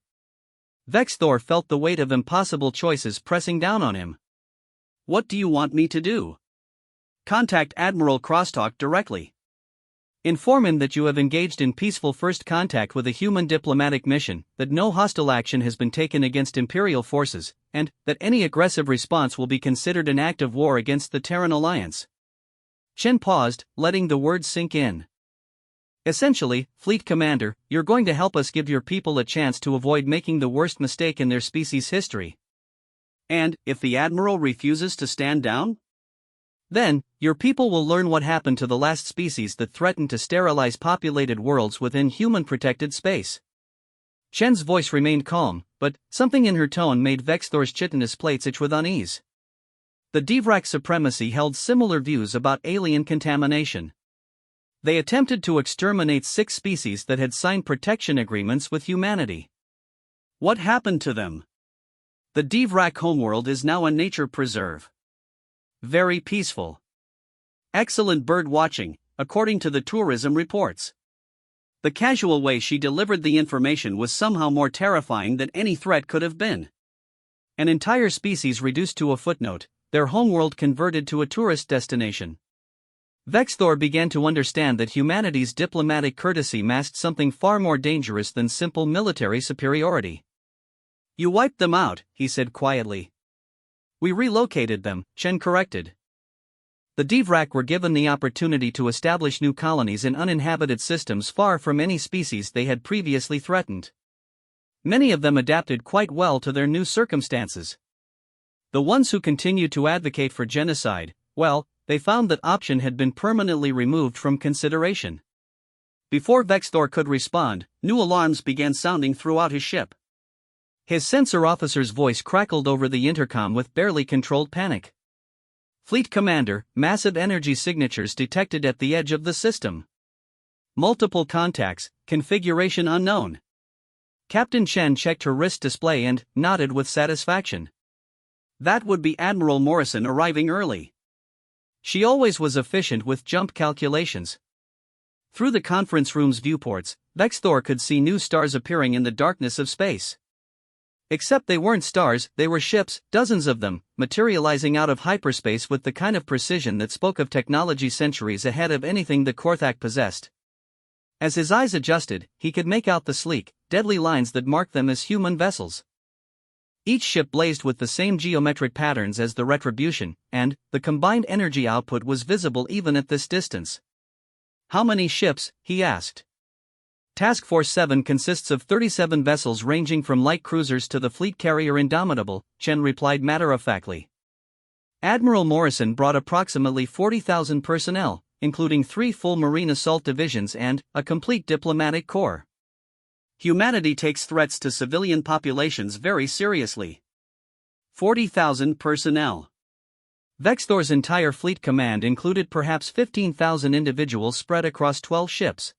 Vexthor felt the weight of impossible choices pressing down on him. What do you want me to do? Contact Admiral Crosstalk directly. Inform him that you have engaged in peaceful first contact with a human diplomatic mission, that no hostile action has been taken against Imperial forces, and that any aggressive response will be considered an act of war against the Terran Alliance. Chen paused, letting the words sink in. Essentially, Fleet Commander, you're going to help us give your people a chance to avoid making the worst mistake in their species' history. And, if the Admiral refuses to stand down? Then, your people will learn what happened to the last species that threatened to sterilize populated worlds within human-protected space. Chen's voice remained calm, but something in her tone made Vexthor's chitinous plates itch with unease. The Devrak supremacy held similar views about alien contamination. They attempted to exterminate 6 species that had signed protection agreements with humanity. What happened to them? The Devrak homeworld is now a nature preserve. Very peaceful. Excellent bird watching, according to the tourism reports. The casual way she delivered the information was somehow more terrifying than any threat could have been. An entire species reduced to a footnote, their homeworld converted to a tourist destination. Vexthor began to understand that humanity's diplomatic courtesy masked something far more dangerous than simple military superiority. You wiped them out, he said quietly. We relocated them, Chen corrected. The Devrak were given the opportunity to establish new colonies in uninhabited systems far from any species they had previously threatened. Many of them adapted quite well to their new circumstances. The ones who continued to advocate for genocide, well, they found that option had been permanently removed from consideration. Before Vexthor could respond, new alarms began sounding throughout his ship. His sensor officer's voice crackled over the intercom with barely controlled panic. Fleet Commander, massive energy signatures detected at the edge of the system. Multiple contacts, configuration unknown. Captain Chen checked her wrist display and nodded with satisfaction. That would be Admiral Morrison arriving early. She always was efficient with jump calculations. Through the conference room's viewports, Vexthor could see new stars appearing in the darkness of space. Except they weren't stars, they were ships, dozens of them, materializing out of hyperspace with the kind of precision that spoke of technology centuries ahead of anything the Korthak possessed. As his eyes adjusted, he could make out the sleek, deadly lines that marked them as human vessels. Each ship blazed with the same geometric patterns as the Retribution, and the combined energy output was visible even at this distance. How many ships? He asked. Task Force 7 consists of 37 vessels ranging from light cruisers to the fleet carrier Indomitable, Chen replied matter-of-factly. Admiral Morrison brought approximately 40,000 personnel, including 3 full marine assault divisions and a complete diplomatic corps. Humanity takes threats to civilian populations very seriously. 40,000 personnel. Vexthor's entire fleet command included perhaps 15,000 individuals spread across 12 ships.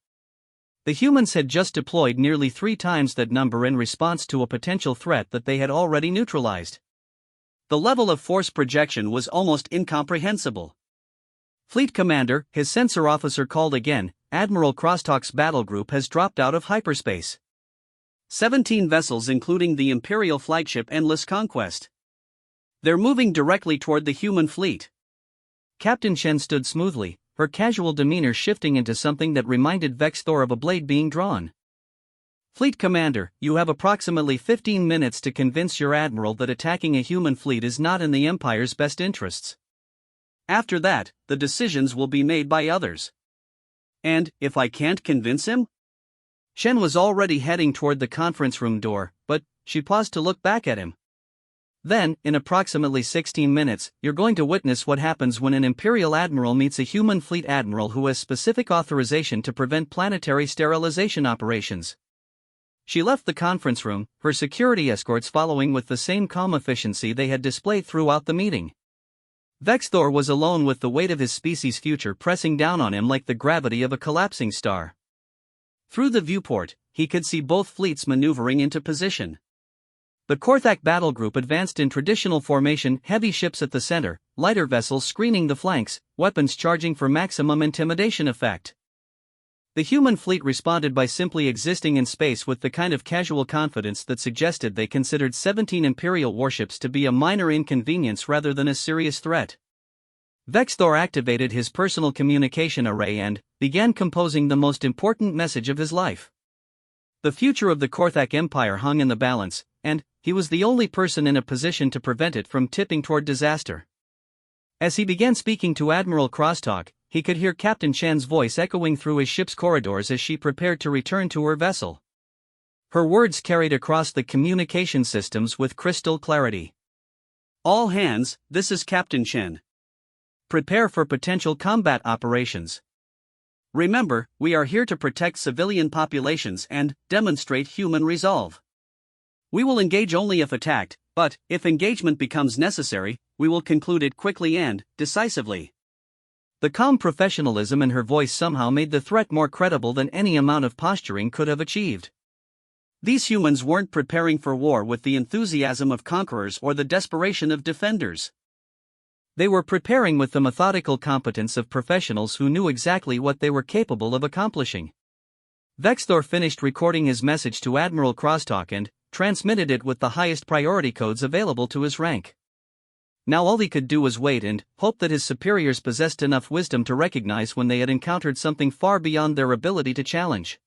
The humans had just deployed nearly 3 times that number in response to a potential threat that they had already neutralized. The level of force projection was almost incomprehensible. Fleet Commander, his sensor officer called again, Admiral Crosstalk's battle group has dropped out of hyperspace. 17 vessels including the Imperial flagship Endless Conquest. They're moving directly toward the human fleet. Captain Chen stood smoothly, her casual demeanor shifting into something that reminded Vexthor of a blade being drawn. Fleet Commander, you have approximately 15 minutes to convince your admiral that attacking a human fleet is not in the Empire's best interests. After that, the decisions will be made by others. And, if I can't convince him? Shen was already heading toward the conference room door, but she paused to look back at him. Then, in approximately 16 minutes, you're going to witness what happens when an Imperial Admiral meets a human fleet admiral who has specific authorization to prevent planetary sterilization operations. She left the conference room, her security escorts following with the same calm efficiency they had displayed throughout the meeting. Vexthor was alone with the weight of his species' future pressing down on him like the gravity of a collapsing star. Through the viewport, he could see both fleets maneuvering into position. The Korthak battle group advanced in traditional formation, heavy ships at the center, lighter vessels screening the flanks, weapons charging for maximum intimidation effect. The human fleet responded by simply existing in space with the kind of casual confidence that suggested they considered 17 Imperial warships to be a minor inconvenience rather than a serious threat. Vexthor activated his personal communication array and began composing the most important message of his life. The future of the Korthak Empire hung in the balance, and he was the only person in a position to prevent it from tipping toward disaster. As he began speaking to Admiral Crosstalk, he could hear Captain Shen's voice echoing through his ship's corridors as she prepared to return to her vessel. Her words carried across the communication systems with crystal clarity. "All hands, this is Captain Shen. Prepare for potential combat operations. Remember, we are here to protect civilian populations and demonstrate human resolve. We will engage only if attacked, but if engagement becomes necessary, we will conclude it quickly and decisively." The calm professionalism in her voice somehow made the threat more credible than any amount of posturing could have achieved. These humans weren't preparing for war with the enthusiasm of conquerors or the desperation of defenders. They were preparing with the methodical competence of professionals who knew exactly what they were capable of accomplishing. Vexthor finished recording his message to Admiral Crosstalk and transmitted it with the highest priority codes available to his rank. Now all he could do was wait and hope that his superiors possessed enough wisdom to recognize when they had encountered something far beyond their ability to challenge.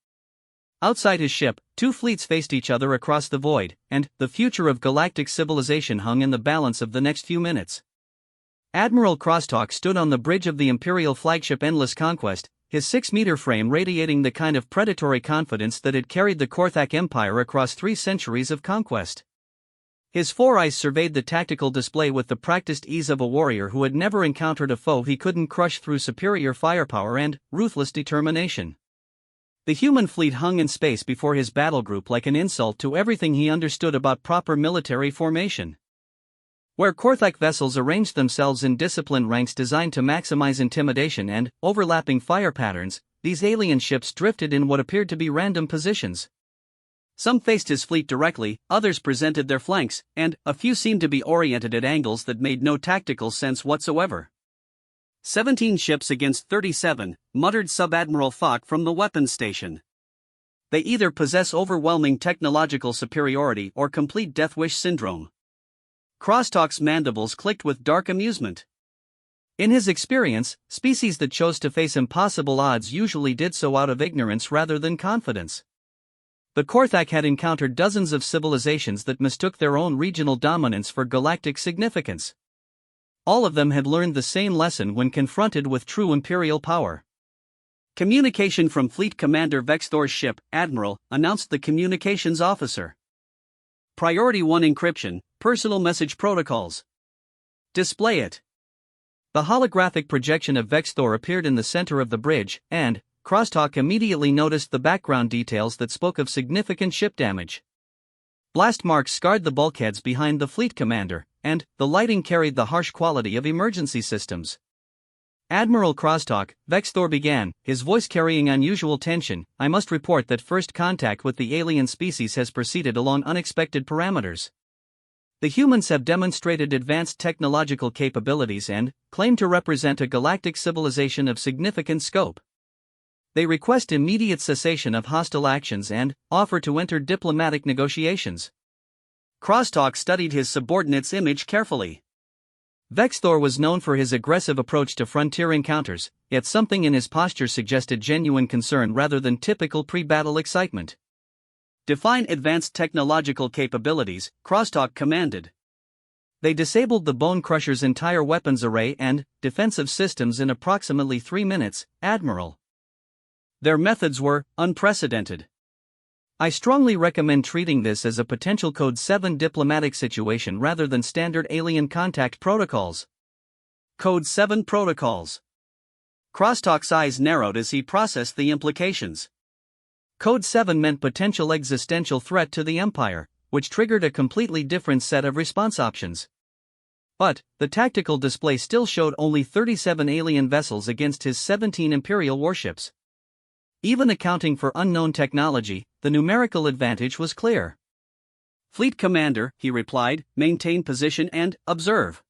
Outside his ship, two fleets faced each other across the void, and the future of galactic civilization hung in the balance of the next few minutes. Admiral Crosstalk stood on the bridge of the Imperial flagship Endless Conquest, his 6-meter frame radiating the kind of predatory confidence that had carried the Korthak Empire across 3 centuries of conquest. His 4 eyes surveyed the tactical display with the practiced ease of a warrior who had never encountered a foe he couldn't crush through superior firepower and ruthless determination. The human fleet hung in space before his battle group like an insult to everything he understood about proper military formation. Where Korthak vessels arranged themselves in disciplined ranks designed to maximize intimidation and overlapping fire patterns, these alien ships drifted in what appeared to be random positions. Some faced his fleet directly, others presented their flanks, and a few seemed to be oriented at angles that made no tactical sense whatsoever. 17 ships against 37, muttered Sub-Admiral Falk from the weapons station. They either possess overwhelming technological superiority or complete death wish syndrome. Crosstalk's mandibles clicked with dark amusement. In his experience, species that chose to face impossible odds usually did so out of ignorance rather than confidence. The Korthak had encountered dozens of civilizations that mistook their own regional dominance for galactic significance. All of them had learned the same lesson when confronted with true imperial power. "Communication from Fleet Commander Vexthor's ship, Admiral," announced the communications officer. "Priority 1 encryption, personal message protocols. Display it." The holographic projection of Vexthor appeared in the center of the bridge, and Crosstalk immediately noticed the background details that spoke of significant ship damage. Blast marks scarred the bulkheads behind the fleet commander, and the lighting carried the harsh quality of emergency systems. "Admiral Crosstalk," Vexthor began, his voice carrying unusual tension, "I must report that first contact with the alien species has proceeded along unexpected parameters. The humans have demonstrated advanced technological capabilities and claim to represent a galactic civilization of significant scope. They request immediate cessation of hostile actions and offer to enter diplomatic negotiations." Crosstalk studied his subordinate's image carefully. Vexthor was known for his aggressive approach to frontier encounters, yet something in his posture suggested genuine concern rather than typical pre-battle excitement. "Define advanced technological capabilities," Crosstalk commanded. They disabled the Bone Crusher's entire weapons array and defensive systems in approximately 3 minutes, Admiral. Their methods were unprecedented. I strongly recommend treating this as a potential Code 7 diplomatic situation rather than standard alien contact protocols. Code 7 protocols. Crosstalk's eyes narrowed as he processed the implications. Code 7 meant potential existential threat to the Empire, which triggered a completely different set of response options. But, the tactical display still showed only 37 alien vessels against his 17 Imperial warships. Even accounting for unknown technology, the numerical advantage was clear. Fleet Commander, he replied, maintain position and observe.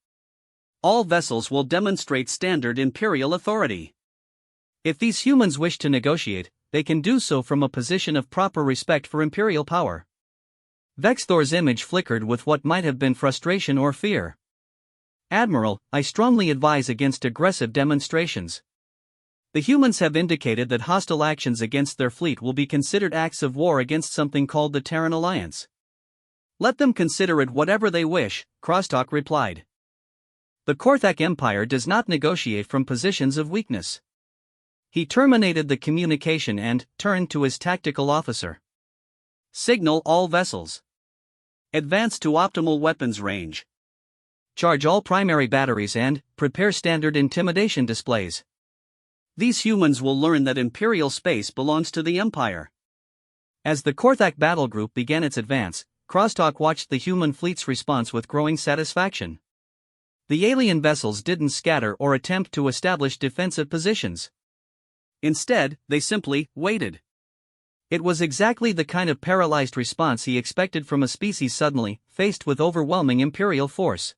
All vessels will demonstrate standard Imperial authority. If these humans wish to negotiate, they can do so from a position of proper respect for Imperial power. Vexthor's image flickered with what might have been frustration or fear. Admiral, I strongly advise against aggressive demonstrations. The humans have indicated that hostile actions against their fleet will be considered acts of war against something called the Terran Alliance. Let them consider it whatever they wish, Crosstalk replied. The Korthak Empire does not negotiate from positions of weakness. He terminated the communication and turned to his tactical officer. Signal all vessels. Advance to optimal weapons range. Charge all primary batteries and prepare standard intimidation displays. These humans will learn that Imperial space belongs to the Empire. As the Korthak battle group began its advance, Crosstalk watched the human fleet's response with growing satisfaction. The alien vessels didn't scatter or attempt to establish defensive positions. Instead, they simply waited. It was exactly the kind of paralyzed response he expected from a species suddenly faced with overwhelming Imperial force.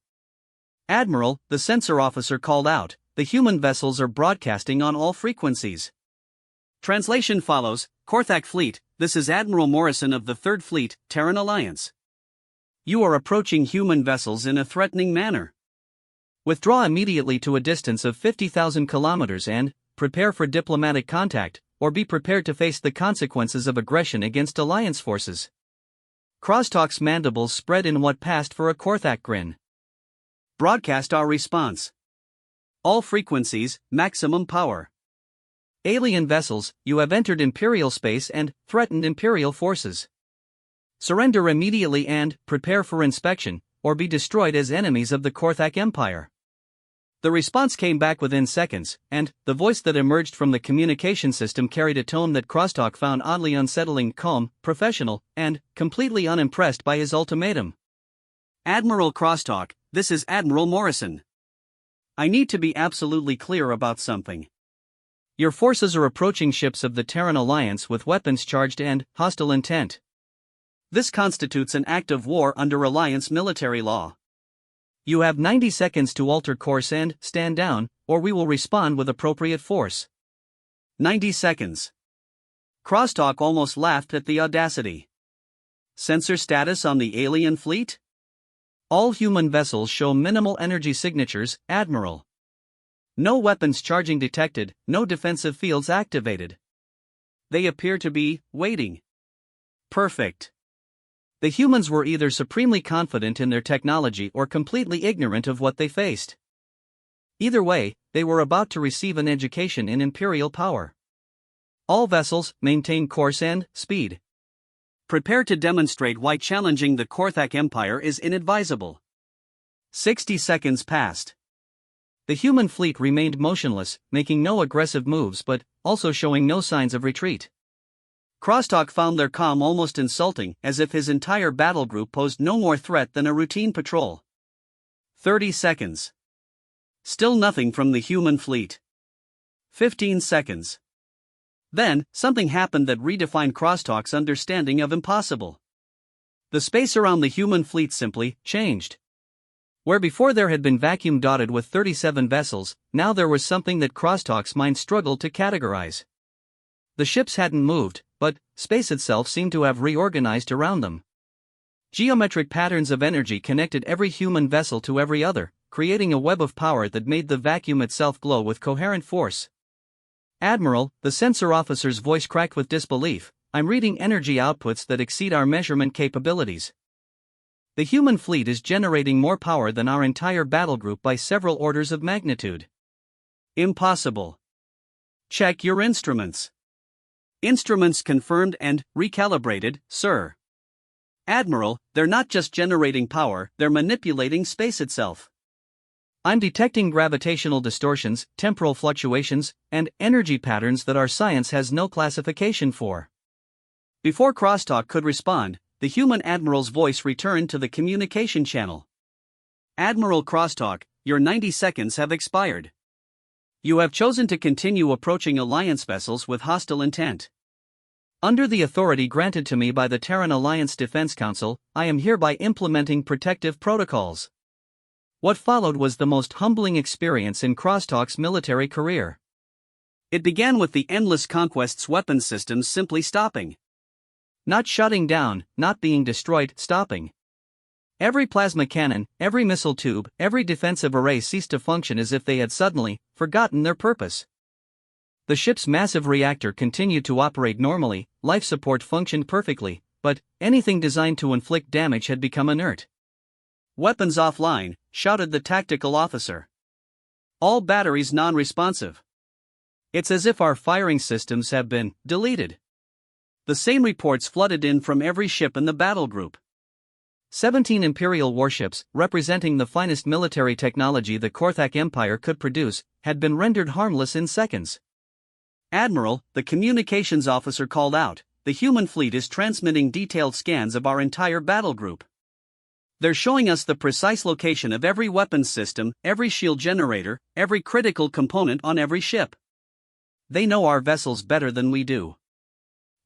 Admiral, the sensor officer called out, the human vessels are broadcasting on all frequencies. Translation follows, Korthak Fleet, this is Admiral Morrison of the 3rd Fleet, Terran Alliance. You are approaching human vessels in a threatening manner. Withdraw immediately to a distance of 50,000 kilometers and prepare for diplomatic contact, or be prepared to face the consequences of aggression against Alliance forces. Crosstalk's mandibles spread in what passed for a Korthak grin. Broadcast our response. All frequencies, maximum power. Alien vessels, you have entered Imperial space and threatened Imperial forces. Surrender immediately and prepare for inspection, or be destroyed as enemies of the Korthak Empire. The response came back within seconds, and the voice that emerged from the communication system carried a tone that Crosstalk found oddly unsettling, calm, professional, and completely unimpressed by his ultimatum. Admiral Crosstalk, this is Admiral Morrison. I need to be absolutely clear about something. Your forces are approaching ships of the Terran Alliance with weapons charged and hostile intent. This constitutes an act of war under Alliance military law. You have 90 seconds to alter course and stand down, or we will respond with appropriate force. 90 seconds. Crosstalk almost laughed at the audacity. Sensor status on the alien fleet? All human vessels show minimal energy signatures, Admiral. No weapons charging detected, no defensive fields activated. They appear to be waiting. Perfect. The humans were either supremely confident in their technology or completely ignorant of what they faced. Either way, they were about to receive an education in Imperial power. All vessels, maintain course and speed. Prepare to demonstrate why challenging the Korthak Empire is inadvisable. 60 seconds passed. The human fleet remained motionless, making no aggressive moves but also showing no signs of retreat. Crosstalk found their calm almost insulting, as if his entire battle group posed no more threat than a routine patrol. 30 seconds. Still nothing from the human fleet. 15 seconds. Then, something happened that redefined Crosstalk's understanding of impossible. The space around the human fleet simply changed. Where before there had been vacuum dotted with 37 vessels, now there was something that Crosstalk's mind struggled to categorize. The ships hadn't moved, but space itself seemed to have reorganized around them. Geometric patterns of energy connected every human vessel to every other, creating a web of power that made the vacuum itself glow with coherent force. Admiral, the sensor officer's voice cracked with disbelief, I'm reading energy outputs that exceed our measurement capabilities. The human fleet is generating more power than our entire battle group by several orders of magnitude. Impossible. Check your instruments. Instruments confirmed and recalibrated, sir. Admiral, they're not just generating power, they're manipulating space itself. I'm detecting gravitational distortions, temporal fluctuations, and energy patterns that our science has no classification for. Before Crosstalk could respond, the human admiral's voice returned to the communication channel. Admiral Crosstalk, your 90 seconds have expired. You have chosen to continue approaching Alliance vessels with hostile intent. Under the authority granted to me by the Terran Alliance Defense Council, I am hereby implementing protective protocols. What followed was the most humbling experience in Crosstalk's military career. It began with the endless conquest's weapons systems simply stopping. Not shutting down, not being destroyed, stopping. Every plasma cannon, every missile tube, every defensive array ceased to function as if they had suddenly forgotten their purpose. The ship's massive reactor continued to operate normally, life support functioned perfectly, but anything designed to inflict damage had become inert. Weapons offline, shouted the tactical officer. All batteries non-responsive. It's as if our firing systems have been deleted. The same reports flooded in from every ship in the battle group. 17 Imperial warships, representing the finest military technology the Korthak Empire could produce, had been rendered harmless in seconds. Admiral, the communications officer called out, the human fleet is transmitting detailed scans of our entire battle group. They're showing us the precise location of every weapons system, every shield generator, every critical component on every ship. They know our vessels better than we do.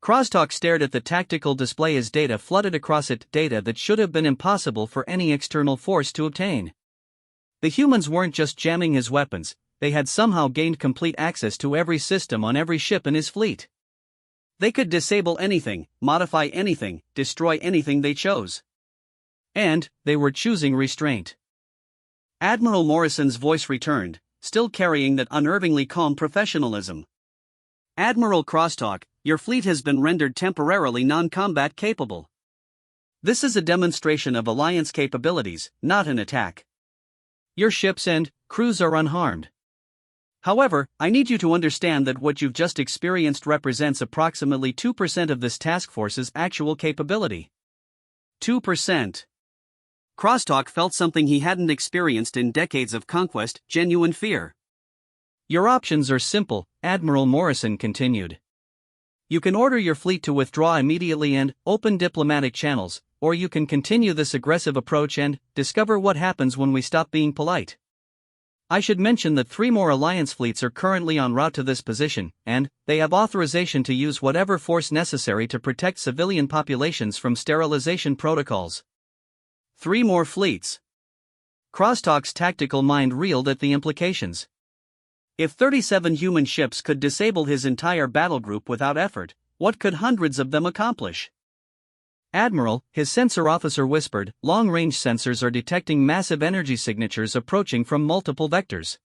Crosstalk stared at the tactical display as data flooded across it, data that should have been impossible for any external force to obtain. The humans weren't just jamming his weapons, they had somehow gained complete access to every system on every ship in his fleet. They could disable anything, modify anything, destroy anything they chose. And they were choosing restraint. Admiral Morrison's voice returned, still carrying that unnervingly calm professionalism. Admiral Crosstalk, your fleet has been rendered temporarily non-combat capable. This is a demonstration of Alliance capabilities, not an attack. Your ships and crews are unharmed. However, I need you to understand that what you've just experienced represents approximately 2% of this task force's actual capability. 2%. Crosstalk felt something he hadn't experienced in decades of conquest, genuine fear. Your options are simple, Admiral Morrison continued. You can order your fleet to withdraw immediately and open diplomatic channels, or you can continue this aggressive approach and discover what happens when we stop being polite. I should mention that 3 more Alliance fleets are currently en route to this position, and they have authorization to use whatever force necessary to protect civilian populations from sterilization protocols. 3 more fleets. Crosstalk's tactical mind reeled at the implications. If 37 human ships could disable his entire battle group without effort, what could hundreds of them accomplish? Admiral, his sensor officer whispered, long-range sensors are detecting massive energy signatures approaching from multiple vectors.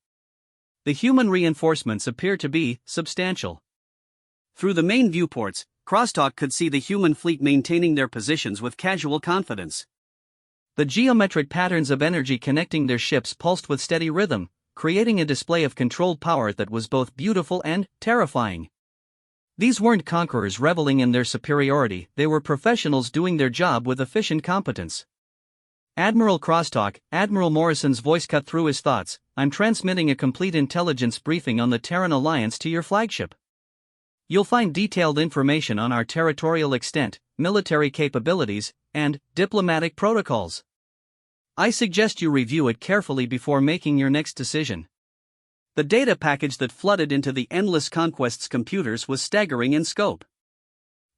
The human reinforcements appear to be substantial. Through the main viewports, Crosstalk could see the human fleet maintaining their positions with casual confidence. The geometric patterns of energy connecting their ships pulsed with steady rhythm, creating a display of controlled power that was both beautiful and terrifying. These weren't conquerors reveling in their superiority, they were professionals doing their job with efficient competence. Admiral Crosstalk, Admiral Morrison's voice cut through his thoughts, I'm transmitting a complete intelligence briefing on the Terran Alliance to your flagship. You'll find detailed information on our territorial extent, military capabilities, and diplomatic protocols. I suggest you review it carefully before making your next decision. The data package that flooded into the Endless Conquest's computers was staggering in scope.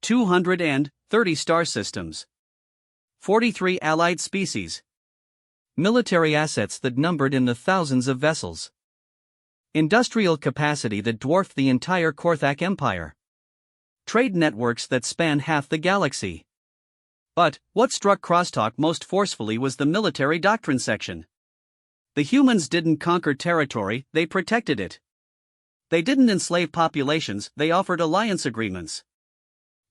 230 star systems. 43 allied species. Military assets that numbered in the thousands of vessels. Industrial capacity that dwarfed the entire Korthak Empire. Trade networks that span half the galaxy. But what struck Crosstalk most forcefully was the military doctrine section. The humans didn't conquer territory, they protected it. They didn't enslave populations, they offered alliance agreements.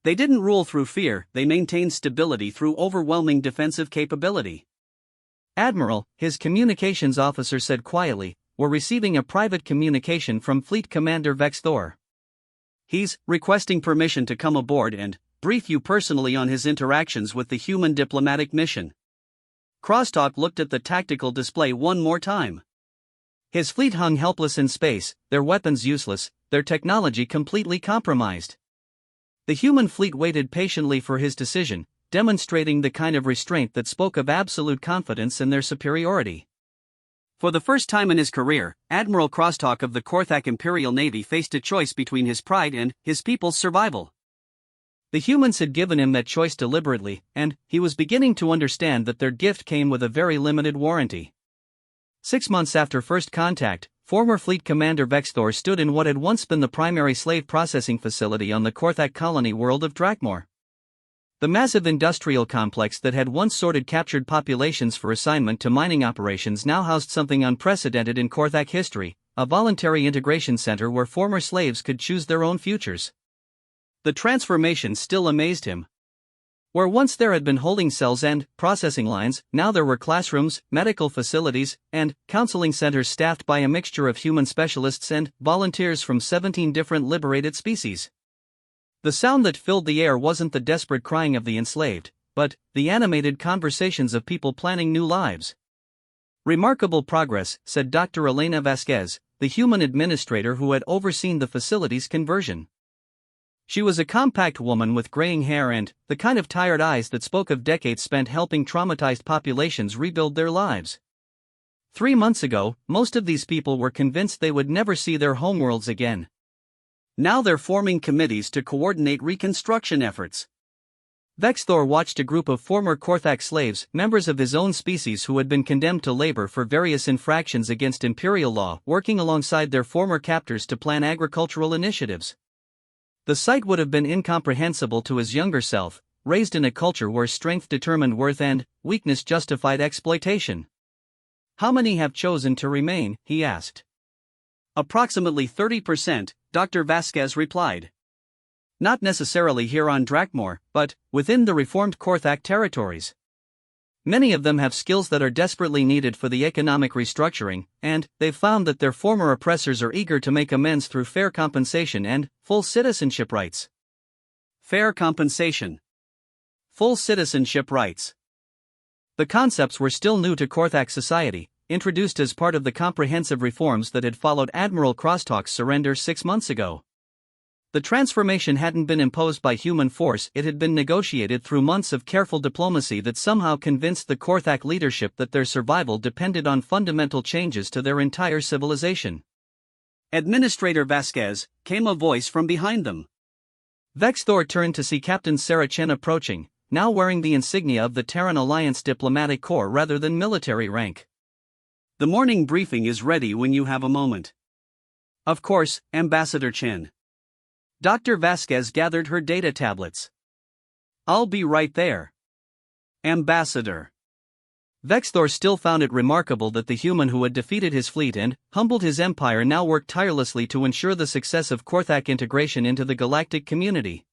They didn't rule through fear, they maintained stability through overwhelming defensive capability. Admiral, his communications officer said quietly, we're receiving a private communication from Fleet Commander Vex Thor. he's requesting permission to come aboard and brief you personally on his interactions with the human diplomatic mission. Crosstalk looked at the tactical display one more time. His fleet hung helpless in space, their weapons useless, their technology completely compromised. The human fleet waited patiently for his decision, demonstrating the kind of restraint that spoke of absolute confidence in their superiority. For the first time in his career, Admiral Crosstalk of the Korthak Imperial Navy faced a choice between his pride and his people's survival. The humans had given him that choice deliberately, and he was beginning to understand that their gift came with a very limited warranty. 6 months after first contact, former Fleet Commander Vexthor stood in what had once been the primary slave processing facility on the Korthak colony world of Drakmor. The massive industrial complex that had once sorted captured populations for assignment to mining operations now housed something unprecedented in Korthak history, a voluntary integration center where former slaves could choose their own futures. The transformation still amazed him. Where once there had been holding cells and processing lines, now there were classrooms, medical facilities, and counseling centers staffed by a mixture of human specialists and volunteers from 17 different liberated species. The sound that filled the air wasn't the desperate crying of the enslaved, but the animated conversations of people planning new lives. Remarkable progress, said Dr. Elena Vasquez, the human administrator who had overseen the facility's conversion. She was a compact woman with graying hair and the kind of tired eyes that spoke of decades spent helping traumatized populations rebuild their lives. 3 months ago, most of these people were convinced they would never see their homeworlds again. Now they're forming committees to coordinate reconstruction efforts. Vexthor watched a group of former Korthak slaves, members of his own species who had been condemned to labor for various infractions against imperial law, working alongside their former captors to plan agricultural initiatives. The sight would have been incomprehensible to his younger self, raised in a culture where strength determined worth and weakness justified exploitation. How many have chosen to remain, he asked. Approximately 30%, Dr. Vasquez replied. Not necessarily here on Drakmor, but within the reformed Korthak territories. Many of them have skills that are desperately needed for the economic restructuring, and they've found that their former oppressors are eager to make amends through fair compensation and full citizenship rights. Fair compensation. Full citizenship rights. The concepts were still new to Korthak society, introduced as part of the comprehensive reforms that had followed Admiral Crosstalk's surrender 6 months ago. The transformation hadn't been imposed by human force, it had been negotiated through months of careful diplomacy that somehow convinced the Korthak leadership that their survival depended on fundamental changes to their entire civilization. Administrator Vasquez, came a voice from behind them. Vexthor turned to see Captain Sarah Chen approaching, now wearing the insignia of the Terran Alliance Diplomatic Corps rather than military rank. The morning briefing is ready when you have a moment. Of course, Ambassador Chen. Dr. Vasquez gathered her data tablets. I'll be right there. Ambassador. Vexthor still found it remarkable that the human who had defeated his fleet and humbled his empire now worked tirelessly to ensure the success of Korthak integration into the galactic community.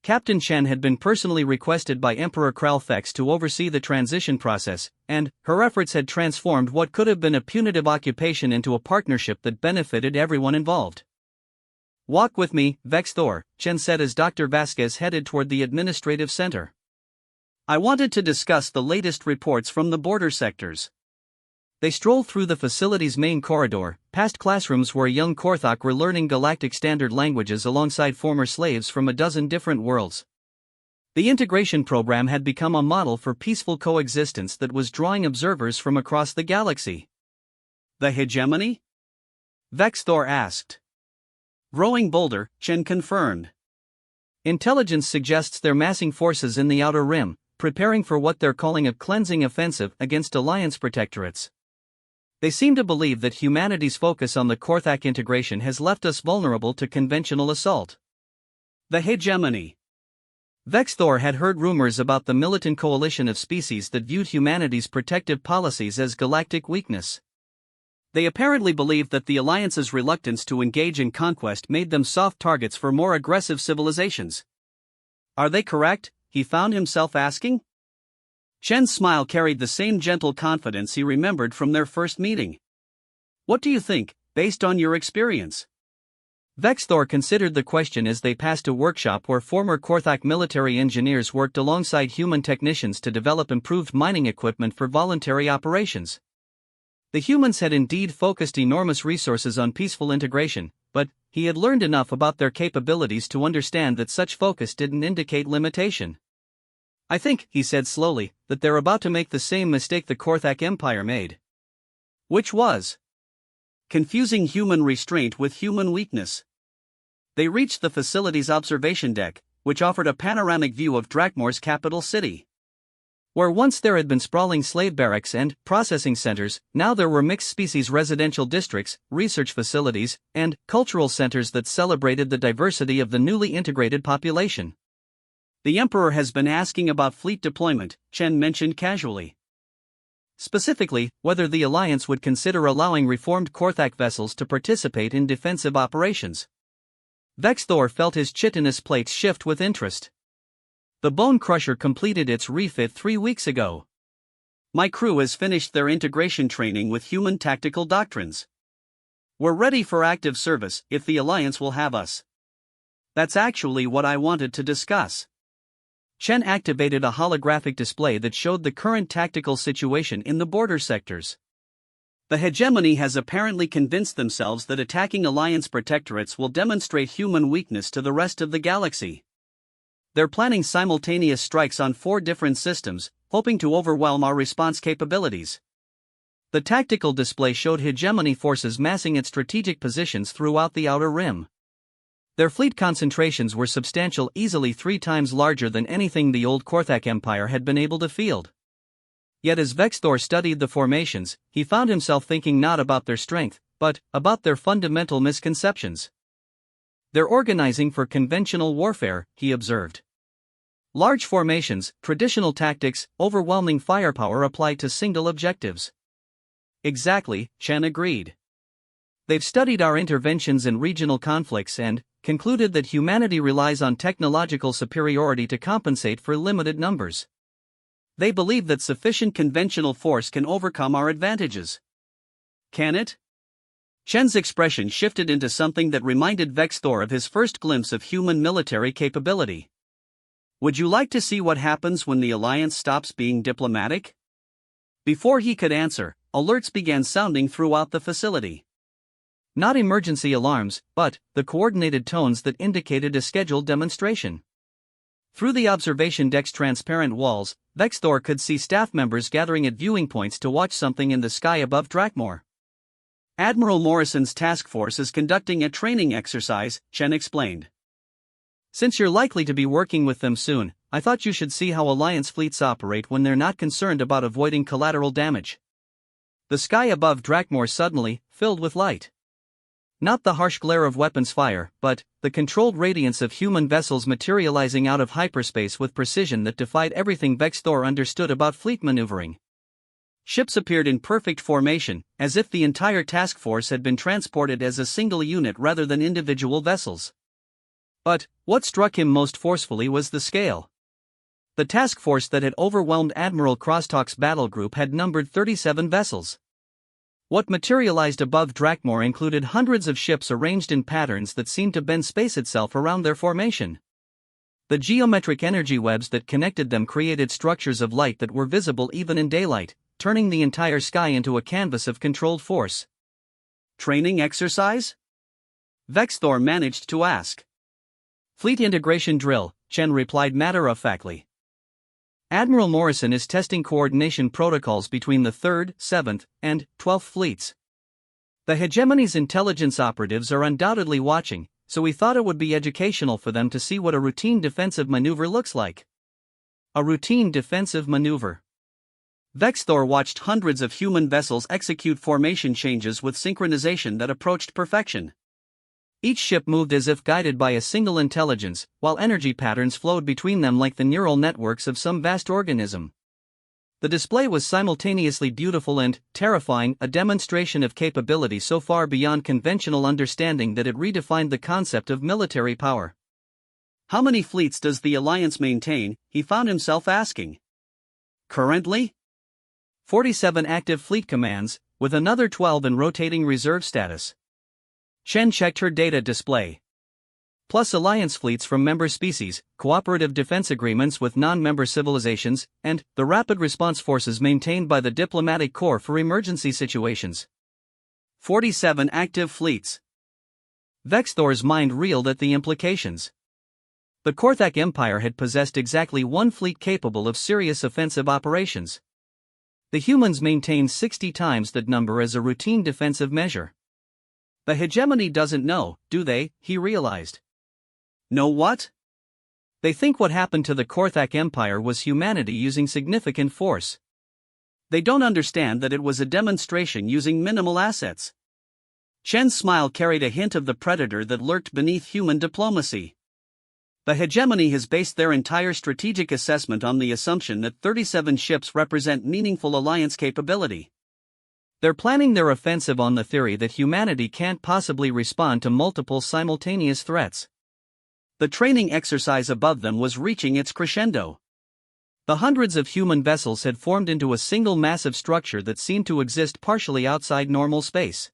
Captain Chen had been personally requested by Emperor Kralfex to oversee the transition process, and her efforts had transformed what could have been a punitive occupation into a partnership that benefited everyone involved. Walk with me, Vexthor, Chen said as Dr. Vasquez headed toward the administrative center. I wanted to discuss the latest reports from the border sectors. They strolled through the facility's main corridor, past classrooms where young Korthak were learning galactic standard languages alongside former slaves from a dozen different worlds. The integration program had become a model for peaceful coexistence that was drawing observers from across the galaxy. The hegemony? Vexthor asked. Growing bolder, Chen confirmed. Intelligence suggests they're massing forces in the Outer Rim, preparing for what they're calling a cleansing offensive against Alliance protectorates. They seem to believe that humanity's focus on the Korthak integration has left us vulnerable to conventional assault. The hegemony. Vexthor had heard rumors about the militant coalition of species that viewed humanity's protective policies as galactic weakness. They apparently believed that the Alliance's reluctance to engage in conquest made them soft targets for more aggressive civilizations. Are they correct? He found himself asking. Chen's smile carried the same gentle confidence he remembered from their first meeting. What do you think, based on your experience? Vexthor considered the question as they passed a workshop where former Korthak military engineers worked alongside human technicians to develop improved mining equipment for voluntary operations. The humans had indeed focused enormous resources on peaceful integration, but he had learned enough about their capabilities to understand that such focus didn't indicate limitation. I think, he said slowly, that they're about to make the same mistake the Korthak Empire made. Which was confusing human restraint with human weakness. They reached the facility's observation deck, which offered a panoramic view of Drakmore's capital city. Where once there had been sprawling slave barracks and processing centers, now there were mixed-species residential districts, research facilities, and cultural centers that celebrated the diversity of the newly integrated population. The Emperor has been asking about fleet deployment, Chen mentioned casually. Specifically, whether the Alliance would consider allowing reformed Korthak vessels to participate in defensive operations. Vexthor felt his chitinous plates shift with interest. The Bone Crusher completed its refit 3 weeks ago. My crew has finished their integration training with human tactical doctrines. We're ready for active service if the Alliance will have us. That's actually what I wanted to discuss. Chen activated a holographic display that showed the current tactical situation in the border sectors. The hegemony has apparently convinced themselves that attacking Alliance protectorates will demonstrate human weakness to the rest of the galaxy. They're planning simultaneous strikes on 4 different systems, hoping to overwhelm our response capabilities. The tactical display showed hegemony forces massing at strategic positions throughout the Outer Rim. Their fleet concentrations were substantial, easily 3 times larger than anything the old Korthak Empire had been able to field. Yet as Vexthor studied the formations, he found himself thinking not about their strength, but about their fundamental misconceptions. They're organizing for conventional warfare, he observed. Large formations, traditional tactics, overwhelming firepower applied to single objectives. Exactly, Chen agreed. They've studied our interventions in regional conflicts and concluded that humanity relies on technological superiority to compensate for limited numbers. They believe that sufficient conventional force can overcome our advantages. Can it? Chen's expression shifted into something that reminded Vexthor of his first glimpse of human military capability. Would you like to see what happens when the Alliance stops being diplomatic? Before he could answer, alerts began sounding throughout the facility. Not emergency alarms, but the coordinated tones that indicated a scheduled demonstration. Through the observation deck's transparent walls, Vexthor could see staff members gathering at viewing points to watch something in the sky above Drakmore. Admiral Morrison's task force is conducting a training exercise, Chen explained. Since you're likely to be working with them soon, I thought you should see how Alliance fleets operate when they're not concerned about avoiding collateral damage. The sky above Drakmore suddenly filled with light. Not the harsh glare of weapons fire, but the controlled radiance of human vessels materializing out of hyperspace with precision that defied everything Vexthor understood about fleet maneuvering. Ships appeared in perfect formation, as if the entire task force had been transported as a single unit rather than individual vessels. But what struck him most forcefully was the scale. The task force that had overwhelmed Admiral Crosstalk's battle group had numbered 37 vessels. What materialized above Drakmore included hundreds of ships arranged in patterns that seemed to bend space itself around their formation. The geometric energy webs that connected them created structures of light that were visible even in daylight, turning the entire sky into a canvas of controlled force. Training exercise? Vexthor managed to ask. Fleet integration drill, Chen replied matter-of-factly. Admiral Morrison is testing coordination protocols between the 3rd, 7th, and 12th fleets. The hegemony's intelligence operatives are undoubtedly watching, so we thought it would be educational for them to see what a routine defensive maneuver looks like. A routine defensive maneuver. Vexthor watched hundreds of human vessels execute formation changes with synchronization that approached perfection. Each ship moved as if guided by a single intelligence, while energy patterns flowed between them like the neural networks of some vast organism. The display was simultaneously beautiful and terrifying, a demonstration of capability so far beyond conventional understanding that it redefined the concept of military power. How many fleets does the Alliance maintain, he found himself asking. Currently? 47 active fleet commands, with another 12 in rotating reserve status. Chen checked her data display. Plus alliance fleets from member species, cooperative defense agreements with non-member civilizations, and the rapid response forces maintained by the diplomatic corps for emergency situations. 47 active fleets. Vexthor's mind reeled at the implications. The Korthak Empire had possessed exactly one fleet capable of serious offensive operations. The humans maintained 60 times that number as a routine defensive measure. The hegemony doesn't know, do they? He realized. Know what? They think what happened to the Korthak Empire was humanity using significant force. They don't understand that it was a demonstration using minimal assets. Chen's smile carried a hint of the predator that lurked beneath human diplomacy. The hegemony has based their entire strategic assessment on the assumption that 37 ships represent meaningful alliance capability. They're planning their offensive on the theory that humanity can't possibly respond to multiple simultaneous threats. The training exercise above them was reaching its crescendo. The hundreds of human vessels had formed into a single massive structure that seemed to exist partially outside normal space.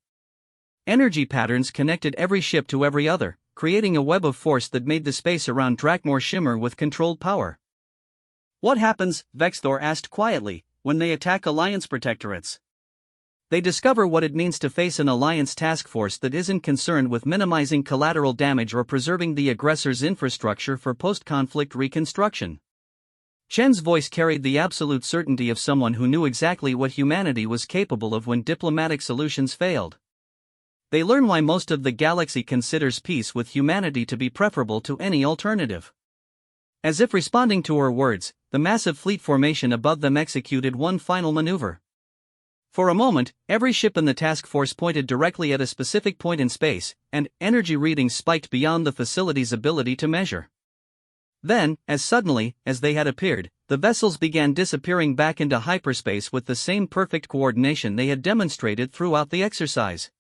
Energy patterns connected every ship to every other, creating a web of force that made the space around Drakmor shimmer with controlled power. What happens, Vexthor asked quietly, when they attack Alliance protectorates? They discover what it means to face an Alliance task force that isn't concerned with minimizing collateral damage or preserving the aggressor's infrastructure for post-conflict reconstruction. Chen's voice carried the absolute certainty of someone who knew exactly what humanity was capable of when diplomatic solutions failed. They learn why most of the galaxy considers peace with humanity to be preferable to any alternative. As if responding to her words, the massive fleet formation above them executed one final maneuver. For a moment, every ship in the task force pointed directly at a specific point in space, and energy readings spiked beyond the facility's ability to measure. Then, as suddenly as they had appeared, the vessels began disappearing back into hyperspace with the same perfect coordination they had demonstrated throughout the exercise.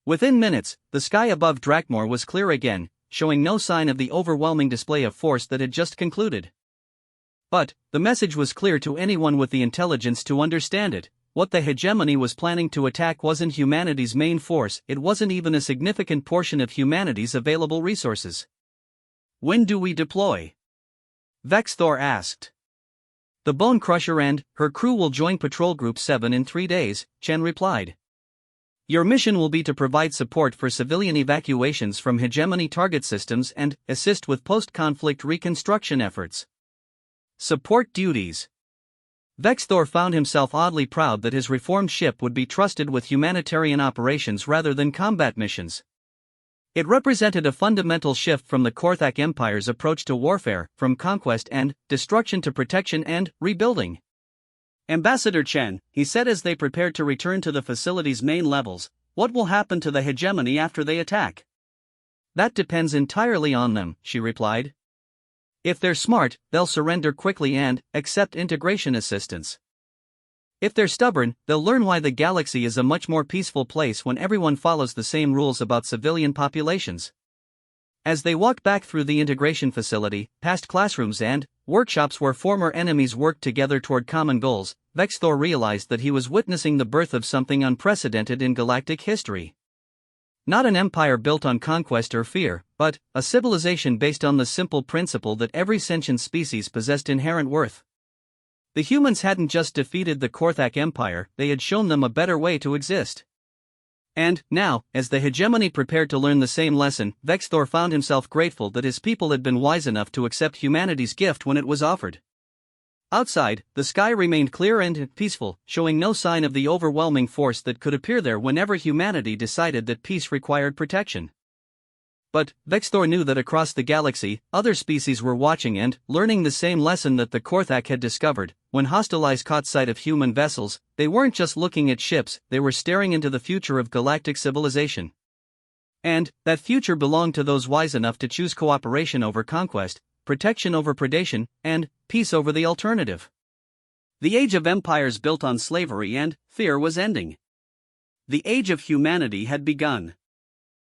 Within minutes, the sky above Drakmor was clear again, showing no sign of the overwhelming display of force that had just concluded. But the message was clear to anyone with the intelligence to understand it. What the hegemony was planning to attack wasn't humanity's main force, it wasn't even a significant portion of humanity's available resources. When do we deploy? Vexthor asked. The Bone Crusher and her crew will join Patrol Group 7 in 3 days, Chen replied. Your mission will be to provide support for civilian evacuations from hegemony target systems and assist with post-conflict reconstruction efforts. Support duties. Vexthor found himself oddly proud that his reformed ship would be trusted with humanitarian operations rather than combat missions. It represented a fundamental shift from the Korthak Empire's approach to warfare, from conquest and destruction to protection and rebuilding. Ambassador Chen, he said as they prepared to return to the facility's main levels, what will happen to the hegemony after they attack? That depends entirely on them, she replied. If they're smart, they'll surrender quickly and accept integration assistance. If they're stubborn, they'll learn why the galaxy is a much more peaceful place when everyone follows the same rules about civilian populations. As they walked back through the integration facility, past classrooms and workshops where former enemies worked together toward common goals, Vexthor realized that he was witnessing the birth of something unprecedented in galactic history. Not an empire built on conquest or fear, but a civilization based on the simple principle that every sentient species possessed inherent worth. The humans hadn't just defeated the Korthak Empire, they had shown them a better way to exist. And, now, as the hegemony prepared to learn the same lesson, Vexthor found himself grateful that his people had been wise enough to accept humanity's gift when it was offered. Outside, the sky remained clear and peaceful, showing no sign of the overwhelming force that could appear there whenever humanity decided that peace required protection. But Vexthor knew that across the galaxy, other species were watching and learning the same lesson that the Korthak had discovered. When hostile eyes caught sight of human vessels, they weren't just looking at ships, they were staring into the future of galactic civilization. And that future belonged to those wise enough to choose cooperation over conquest, protection over predation, and peace over the alternative. The age of empires built on slavery and fear was ending. The age of humanity had begun.